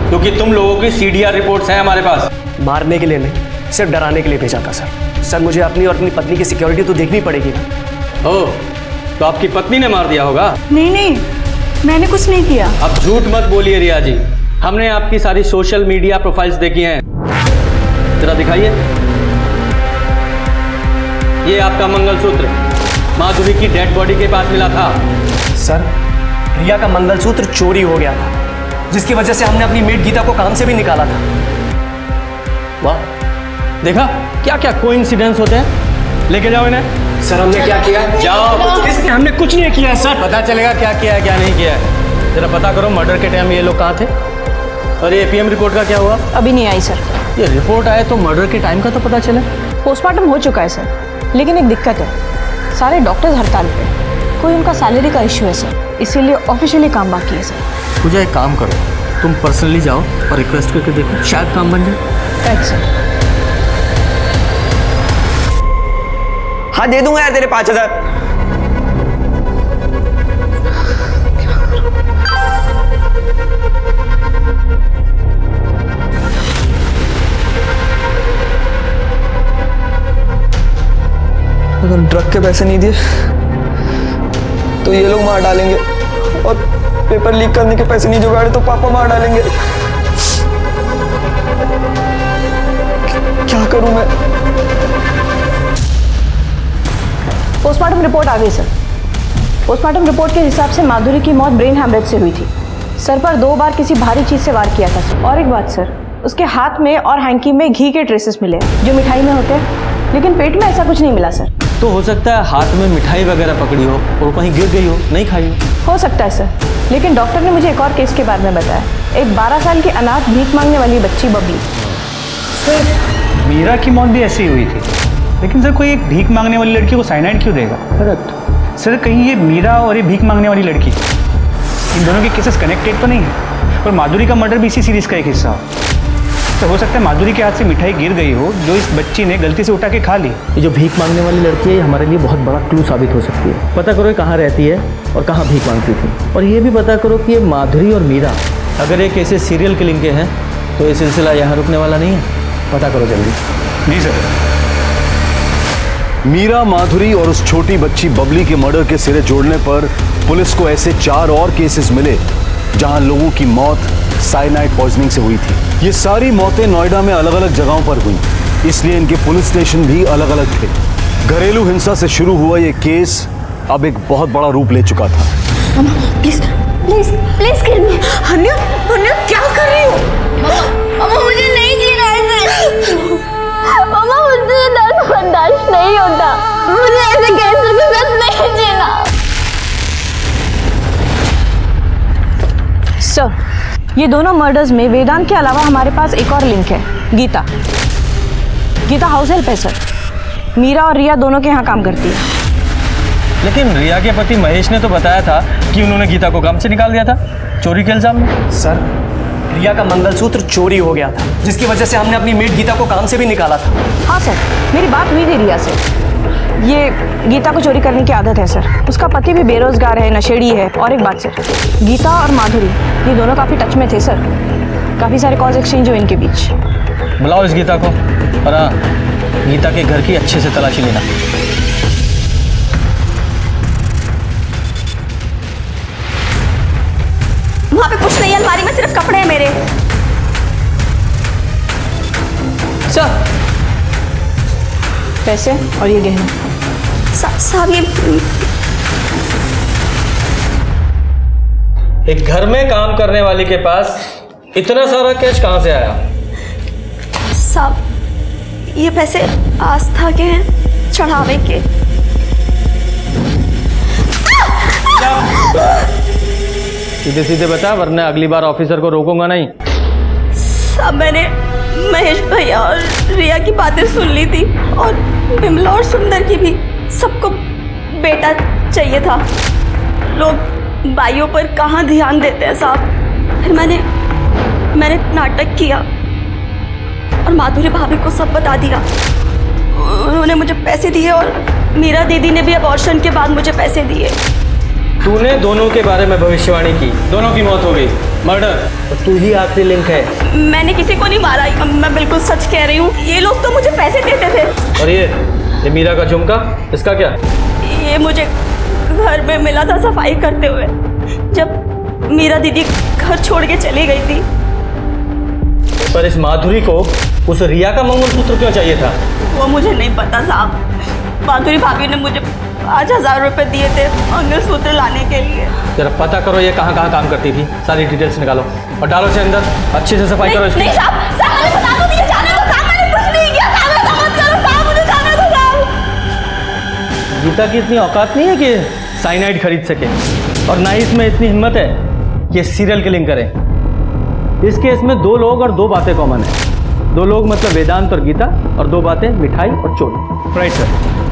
क्योंकि तुम लोगों की CDR रिपोर्ट्स हैं हमारे पास। मारने के लिए नहीं, सिर्फ डराने के लिए भेजा था सर। सर, मुझे अपनी और अपनी पत्नी की सिक्योरिटी तो देखनी पड़ेगी ना। ओ, तो आपकी पत्नी ने मार दिया होगा? नहीं, मैंने कुछ नहीं किया। अब झूठ मत बोलिए रिया जी, हमने आपकी सारी सोशल मीडिया प्रोफाइल्स देखी हैं। जरा दिखाइए। ये आपका मंगलसूत्र माधुरी की डेड बॉडी के पास मिला था। सर, रिया का मंगलसूत्र चोरी हो गया था, जिसकी वजह से हमने अपनी मेड गीता को काम से भी निकाला था। वाह, देखा क्या क्या कोइंसिडेंस होते हैं। लेके जाओ इन्हें। सर, हमने क्या किया? जाओ। हमने कुछ नहीं किया सर। पता चलेगा क्या किया है क्या नहीं किया है। जरा पता करो मर्डर के टाइम ये लोग कहाँ थे। और ये APM रिपोर्ट का क्या हुआ? अभी नहीं आई सर। ये रिपोर्ट आए तो मर्डर के टाइम का तो पता चले। पोस्टमार्टम हो चुका है सर, लेकिन एक दिक्कत है, सारे डॉक्टर्स हड़ताल पे, कोई उनका सैलरी का इश्यू है सर, इसीलिए ऑफिशियली काम बाकी है सर। पूजा, एक काम करो, तुम पर्सनली जाओ और रिक्वेस्ट करके देखो, शायद काम बन जाए। Right sir. हाँ, दे दूंगा यार तेरे 5000। अगर ड्रग के पैसे नहीं दिए तो ये लोग मार डालेंगे, और पेपर लीक करने के पैसे नहीं जुगाड़े तो पापा मार डालेंगे। क्या करूं मैं? पोस्टमार्टम रिपोर्ट आ गई सर। पोस्टमार्टम रिपोर्ट के हिसाब से माधुरी की मौत ब्रेन हैमरेज से हुई थी। सर पर 2 बार किसी भारी चीज से वार किया था सर। और एक बात सर, उसके हाथ में और हैंकी में घी के ट्रेसेस मिले जो मिठाई में होते हैं, लेकिन पेट में ऐसा कुछ नहीं मिला सर। तो हो सकता है हाथ में मिठाई वगैरह पकड़ी हो और कहीं गिर गई हो, नहीं खाई हो सकता है सर, लेकिन डॉक्टर ने मुझे एक और केस के बारे में बताया। एक 12 साल की अनाथ भीख मांगने वाली बच्ची बबली। सर, मीरा की मौत भी ऐसी ही हुई थी, लेकिन सर कोई एक भीख मांगने वाली लड़की को साइनाइड क्यों देगा? करेक्ट सर, कहीं ये मीरा और ये भीख मांगने वाली लड़की, इन दोनों के केसेस कनेक्टेड तो नहीं है? और माधुरी का मर्डर भी इसी सीरीज का एक हिस्सा हो। तो हो सकता है माधुरी के हाथ से मिठाई गिर गई हो जो इस बच्ची ने गलती से उठा के खा ली। ये जो भीख मांगने वाली लड़की है, हमारे लिए बहुत बड़ा क्लू साबित हो सकती है। पता करो ये कहाँ रहती है और कहाँ भीख मांगती थी, और ये भी पता करो कि ये माधुरी और मीरा, अगर ये केसेस सीरियल किलिंग के हैं तो ये सिलसिला यहाँ रुकने वाला नहीं है। पता करो जल्दी। जी सर। मीरा, माधुरी और उस छोटी बच्ची बबली के मर्डर के सिरे जोड़ने पर पुलिस को ऐसे 4 और केसेस मिले जहां लोगों की मौत साइनाइड पॉइजनिंग से हुई थी। ये सारी मौतें नोएडा में अलग अलग जगहों पर हुई, इसलिए इनके पुलिस स्टेशन भी अलग अलग थे। घरेलू हिंसा से शुरू हुआ ये केस अब एक बहुत बड़ा रूप ले चुका था। प्लीज प्लीज प्लीज किल मी। अन्या, अन्या क्या कर रही हो? मामा, मुझे नहीं जीना ऐसे। मामा, मुझे दर्द बर्दाश्त नहीं होता, मुझे ऐसे कैंसर के साथ नहीं जीना। सर, ये दोनों मर्डर्स में वेदांत के अलावा हमारे पास एक और लिंक है, गीता। गीता हाउस हेल्प है सर। मीरा और रिया दोनों के यहाँ काम करती है। लेकिन रिया के पति महेश ने तो बताया था कि उन्होंने गीता को काम से निकाल दिया था चोरी के इल्जाम में। सर, रिया का मंगलसूत्र चोरी हो गया था, जिसकी वजह से हमने अपनी मेड गीता को काम से भी निकाला था। हाँ सर, मेरी बात हुई थी रिया से। ये गीता को चोरी करने की आदत है सर। उसका पति भी बेरोजगार है, नशेड़ी है। और एक बात सर, गीता और माधुरी ये दोनों काफ़ी टच में थे सर। काफ़ी सारे कॉल्स एक्सचेंज हुए इनके बीच। बुलाओ इस गीता को, और हाँ, गीता के घर की अच्छे से तलाशी लेना। वहाँ पे कुछ नहीं है, अलमारी में सिर्फ कपड़े हैं मेरे। सर पैसे और ये गहना। साहब ये एक घर में काम करने वाले के पास इतना सारा कैश कहां से आया? साहब ये पैसे आस्था के हैं, चढ़ावे के। सीधे सीधे बता, वरना अगली बार ऑफिसर को रोकूंगा नहीं। साहब मैंने महेश भैया और रिया की बातें सुन ली थी, और विमला और सुंदर की भी। सबको बेटा चाहिए था। लोग भाइयों पर कहाँ ध्यान देते हैं साहब। फिर मैंने नाटक किया और माधुरी भाभी को सब बता दिया। उन्होंने मुझे पैसे दिए और मीरा दीदी ने भी अबॉर्शन के बाद मुझे पैसे दिए। तूने दोनों के बारे में भविष्यवाणी की, दोनों की मौत हो गई, मर्डर, और तू ही आखिरी लिंक है। मैंने किसी को नहीं मारा, मैं बिल्कुल सच कह रही हूँ। ये लोग तो मुझे पैसे देते थे। और ये मीरा का झुमका, इसका क्या? ये मुझे घर में मिला था सफाई करते हुए, जब मीरा दीदी घर छोड़ के चली गई थी। पर इस माधुरी को उस रिया का मंगलसूत्र क्यों चाहिए था? वो मुझे नहीं पता साहब। माधुरी भाभी ने मुझे 5,000 रुपए दिए थे मंगलसूत्र लाने के लिए। जरा पता करो ये कहाँ कहाँ काम करती थी, सारी डिटेल्स निकालो और डालो इसे अंदर। अच्छे से सफाई करो इसकी। नहीं साहब, मैंने बता दो, मुझे जाने दो साहब, मैंने कुछ नहीं किया साहब, ऐसा मत करो साहब, मुझे जाने दो साहब। गीता की इतनी औकात नहीं है कि साइनाइड खरीद सके, और ना ही इसमें इतनी हिम्मत है कि सीरियल किलिंग करे। इस केस में 2 लोग और 2 बातें कॉमन है। 2 लोग मतलब वेदांत और गीता, और 2 बातें मिठाई और चोरी। राइट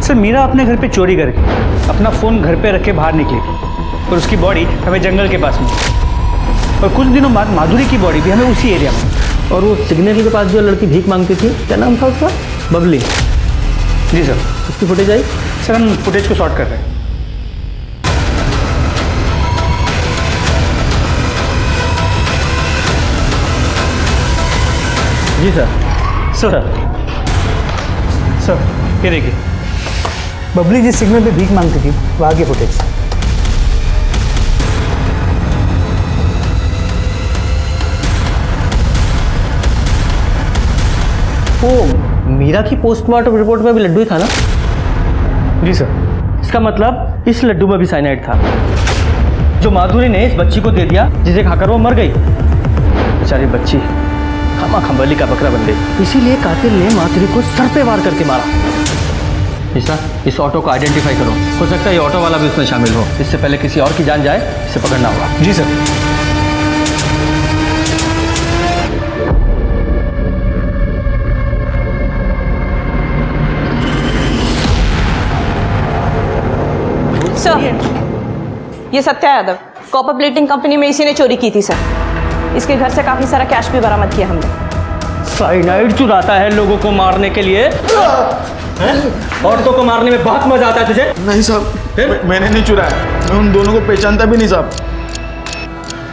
सर मीरा अपने घर पे चोरी करके अपना फ़ोन घर पे रख के बाहर निकली थी, और उसकी बॉडी हमें जंगल के पास मिली, और कुछ दिनों बाद माधुरी की बॉडी भी हमें उसी एरिया में। और वो सिग्नल के पास जो लड़की भीख मांगती थी, क्या नाम था उसका? बबली। जी सर। उसकी फुटेज आई? सर हम फुटेज को शॉर्ट कर रहे हैं। जी सर। सर ये देखिए, बबली जिस सिग्नल पे भीख मांगती थी वहाँ की फुटेज। वो मीरा की पोस्टमार्टम रिपोर्ट में भी लड्डू ही था ना? जी सर। इसका मतलब इस लड्डू में भी साइनाइड था, जो माधुरी ने इस बच्ची को दे दिया, जिसे खाकर वो मर गई। बेचारी बच्ची खामा खंबली का बकरा बन गई। इसीलिए कातिल ने माधुरी को सर पे वार करके मारा। इस ऑटो को आइडेंटिफाई करो, हो सकता है ये ऑटो वाला भी उसमें शामिल हो। इससे पहले किसी और की जान जाए, इसे पकड़ना होगा। जी सर। सर ये Satya Yadav, copper plating company में इसी ने चोरी की थी सर। इसके घर से काफी सारा कैश भी बरामद किया हमने। साइनाइड चुराता है लोगों को मारने के लिए? औरतों को मारने में बहुत मजा आता है तुझे? नहीं साहब, मैंने नहीं चुराया, मैं उन दोनों को पहचानता भी नहीं साहब।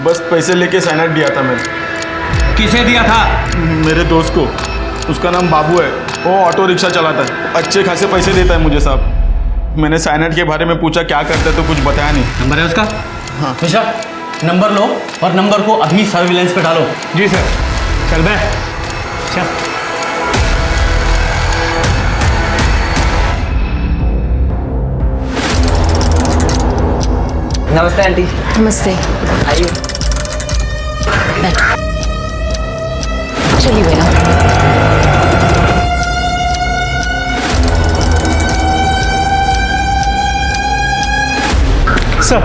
बस पैसे लेके साइनाइड दिया था मैंने। किसे दिया था? मेरे दोस्त को, उसका नाम बाबू है, वो ऑटो रिक्शा चलाता है, अच्छे खासे पैसे देता है मुझे साहब। मैंने साइनाइड के बारे में पूछा क्या करता है तो कुछ बताया नहीं। नंबर है उसका? हाँ। मिश्रा नंबर लो और नंबर को अभी सर्विलेंस पे डालो। जी सर। चल बे चल। नमस्ते आंटी। नमस्ते। आइए। चलिए बेटा। सर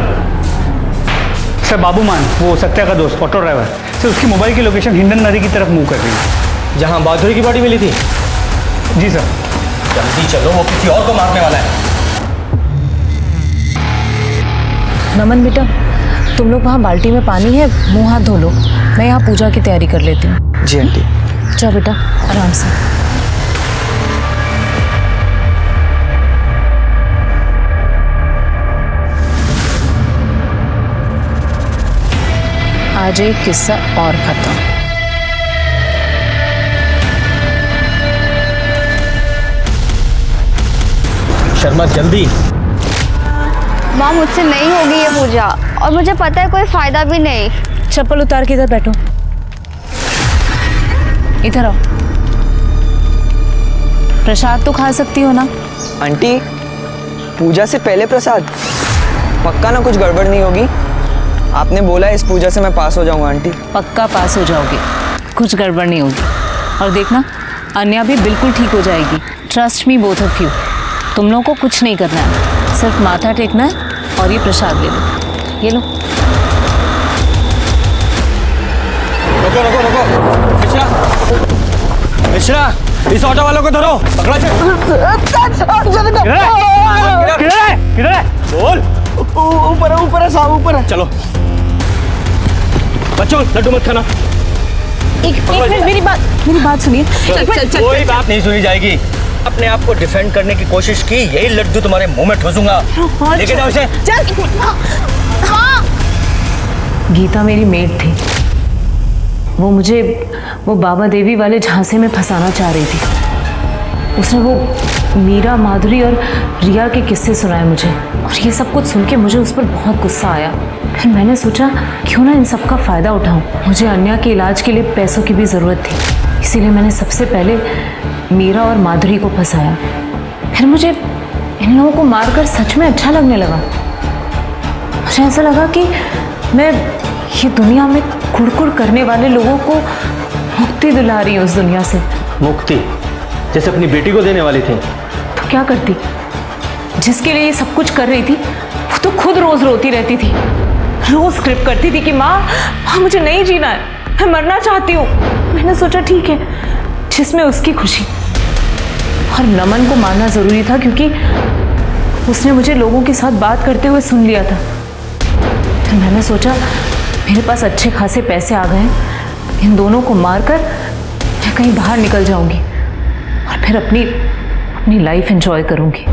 बाबू मान, वो सत्या का दोस्त, ऑटो ड्राइवर, सर उसकी मोबाइल की लोकेशन हिंडन नदी की तरफ मूव कर रही है, जहां माधुरी की बॉडी मिली थी। जी सर। जल्दी चलो, वो किसी और को मारने वाला है। नमन बेटा, तुम लोग वहाँ बाल्टी में पानी है, मुंह हाथ धो लो, मैं यहाँ पूजा की तैयारी कर लेती हूँ। जी आंटी। जाओ बेटा आराम से। आज एक किस्सा और खत्म। शर्मा जल्दी। माँ मुझसे नहीं होगी ये पूजा, और मुझे पता है कोई फायदा भी नहीं। चप्पल उतार के इधर बैठो, इधर आओ। प्रसाद तो खा सकती हो ना। आंटी, पूजा से पहले प्रसाद? पक्का ना कुछ गड़बड़ नहीं होगी? आपने बोला इस पूजा से मैं पास हो जाऊंगा आंटी। पक्का पास हो जाओगे, कुछ गड़बड़ नहीं होगी। और देखना, अन्या भी बिल्कुल ठीक हो जाएगी। Trust me both of you. तुम लोगों को कुछ नहीं करना है, सिर्फ माथा टेकना है और ये प्रसाद ले लो। ये लो। रुको रुको रुको, मिश्रा मिश्रा, इस ऑटो वालों को धरो, पकड़ो इसे। किधर है? बोल। ऊपर है, ऊपर है साहब, ऊपर है। चलो बच्चों, लड्डू मत खाना। एक मिनट, मेरी बात सुनिए। कोई बात नहीं सुनी जाएगी। अपने आप को डिफेंड करने की कोशिश की, यही लड्डू तुम्हारे मुंह में ठूसूंगा। लेके जाओ इसे। गीता मेरी मेड थी। वो बाबा देवी वाले झांसे में फंसाना चाह रही थी। उसने वो मीरा, माधुरी और रिया के किस्से सुनाए मुझे, और ये सब कुछ सुन के मुझे उस पर बहुत गुस्सा आया। फिर मैंने सोचा क्यों ना इन सब का फ़ायदा उठाऊं। मुझे अन्या के इलाज के लिए पैसों की भी ज़रूरत थी, इसीलिए मैंने सबसे पहले मीरा और माधुरी को फंसाया। फिर मुझे इन लोगों को मारकर सच में अच्छा लगने लगा। मुझे ऐसा लगा कि मैं ये दुनिया में कुड़कुड़ करने वाले लोगों को मुक्ति दिला रही हूँ उस दुनिया से। मुक्ति? जैसे अपनी बेटी को देने वाली थी। तो क्या करती? जिसके लिए ये सब कुछ कर रही थी वो तो खुद रोज रोती रहती थी, रोज स्क्रिप्ट करती थी कि माँ मुझे नहीं जीना है, मैं मरना चाहती हूँ। मैंने सोचा ठीक है, जिसमें उसकी खुशी। और नमन को मारना जरूरी था क्योंकि उसने मुझे लोगों के साथ बात करते हुए सुन लिया था। फिर मैंने सोचा मेरे पास अच्छे खासे पैसे आ गए, इन दोनों को मारकर मैं कहीं बाहर निकल जाऊंगी और फिर अपनी लाइफ एंजॉय करूंगी।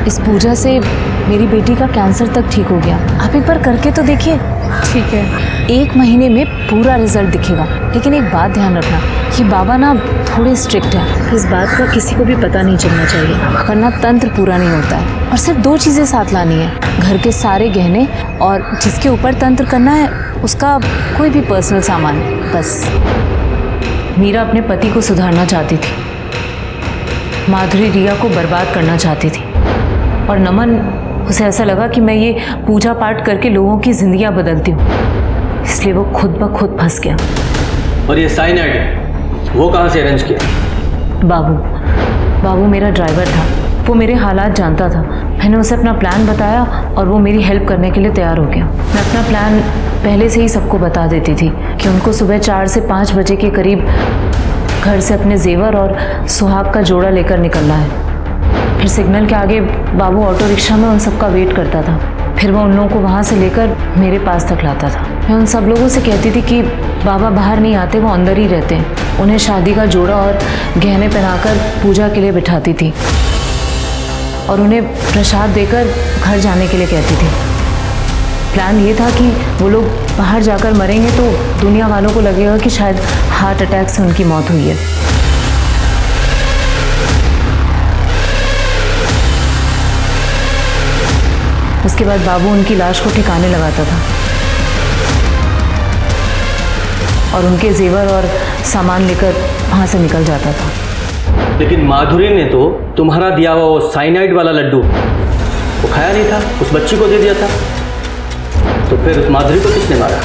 इस पूजा से मेरी बेटी का कैंसर तक ठीक हो गया। आप एक बार करके तो देखिए। ठीक है, 1 महीने में पूरा रिजल्ट दिखेगा। लेकिन एक बात ध्यान रखना, ये बाबा ना थोड़े स्ट्रिक्ट है, इस बात का किसी को भी पता नहीं चलना चाहिए, वरना तंत्र पूरा नहीं होता है। और सिर्फ 2 चीज़ें साथ लानी है, घर के सारे गहने और जिसके ऊपर तंत्र करना है उसका कोई भी पर्सनल सामान, बस। मीरा अपने पति को सुधारना चाहती थी, माधुरी रिया को बर्बाद करना चाहती थी, और नमन, उसे ऐसा लगा कि मैं ये पूजा पाठ करके लोगों की जिंदगियां बदलती हूँ, इसलिए वो खुद ब खुद फंस गया। और ये साइनाइड वो कहाँ से अरेंज किया? बाबू मेरा ड्राइवर था, वो मेरे हालात जानता था। मैंने उसे अपना प्लान बताया और वो मेरी हेल्प करने के लिए तैयार हो गया। मैं अपना प्लान पहले से ही सबको बता देती थी कि उनको सुबह 4 से 5 बजे के करीब घर से अपने जेवर और सुहाग का जोड़ा लेकर निकलना है। फिर सिग्नल के आगे बाबू ऑटो रिक्शा में उन सबका वेट करता था। फिर वो उन लोगों को वहाँ से लेकर मेरे पास तक लाता था। मैं उन सब लोगों से कहती थी कि बाबा बाहर नहीं आते, वो अंदर ही रहते हैं। उन्हें शादी का जोड़ा और गहने पहनाकर पूजा के लिए बिठाती थी और उन्हें प्रसाद देकर घर जाने के लिए कहती थी। प्लान ये था कि वो लोग बाहर जाकर मरेंगे तो दुनिया वालों को लगेगा कि शायद हार्ट अटैक से उनकी मौत हुई है। उसके बाद बाबू उनकी लाश को ठिकाने लगाता था और उनके जेवर और सामान लेकर वहाँ से निकल जाता था। लेकिन माधुरी ने तो तुम्हारा दिया हुआ वो साइनाइड वाला लड्डू वो खाया नहीं था, उस बच्ची को दे दिया था। तो फिर उस माधुरी को किसने मारा?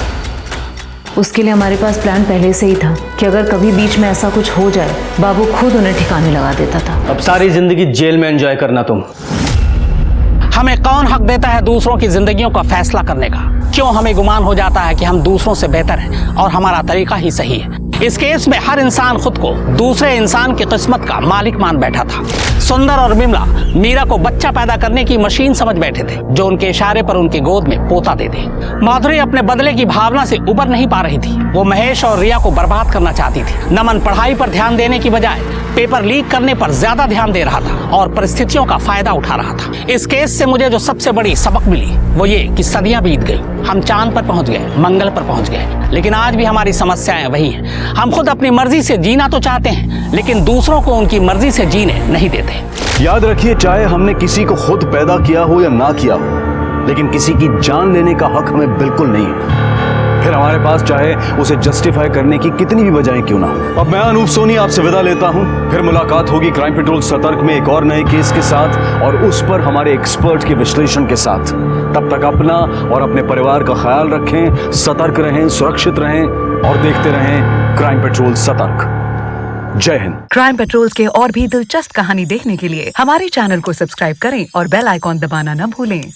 उसके लिए हमारे पास प्लान पहले से ही था कि अगर कभी बीच में ऐसा कुछ हो जाए, बाबू खुद उन्हें ठिकाने लगा देता था। अब सारी जिंदगी जेल में एंजॉय करना तुम। हमें कौन हक देता है दूसरों की जिंदगियों का फैसला करने का? क्यों हमें गुमान हो जाता है कि हम दूसरों से बेहतर हैं और हमारा तरीका ही सही है? इस केस में हर इंसान खुद को दूसरे इंसान की किस्मत का मालिक मान बैठा था। सुंदर और बिमला मीरा को बच्चा पैदा करने की मशीन समझ बैठे थे, जो उनके इशारे पर उनकी गोद में पोता दे दे। माधुरी अपने बदले की भावना से उबर नहीं पा रही थी। वो महेश और रिया को बर्बाद करना चाहती थी। नमन पढ़ाई पर ध्यान देने की बजाय पेपर लीक करने पर ज्यादा ध्यान दे रहा था और परिस्थितियों का फायदा उठा रहा था। इस केस से मुझे जो सबसे बड़ी सबक मिली वो ये कि सदियां बीत गई, हम चांद पर पहुंच गए, मंगल पर पहुंच गए, लेकिन आज भी हमारी समस्याएं वही हैं। हम खुद अपनी मर्जी से जीना तो चाहते हैं, लेकिन दूसरों को उनकी मर्जी से जीने नहीं देते। याद रखिए, चाहे हमने किसी को खुद पैदा किया हो या ना किया हो, लेकिन किसी की जान लेने का हक हमें बिल्कुल नहीं है। फिर हमारे पास चाहे उसे जस्टिफाई करने की कितनी भी वजहें क्यों ना हो। अब मैं अनूप सोनी आपसे विदा लेता हूं। फिर मुलाकात होगी क्राइम पेट्रोल सतर्क में एक और नए केस के साथ और उस पर हमारे एक्सपर्ट के विश्लेषण के साथ। तब तक अपना और अपने परिवार का ख्याल रखें, सतर्क रहें, सुरक्षित रहें और देखते रहें क्राइम पेट्रोल सतर्क। जय हिंद। क्राइम पेट्रोल के और भी दिलचस्प कहानी देखने के लिए हमारे चैनल को सब्सक्राइब करें और बेल आइकॉन दबाना न भूलें।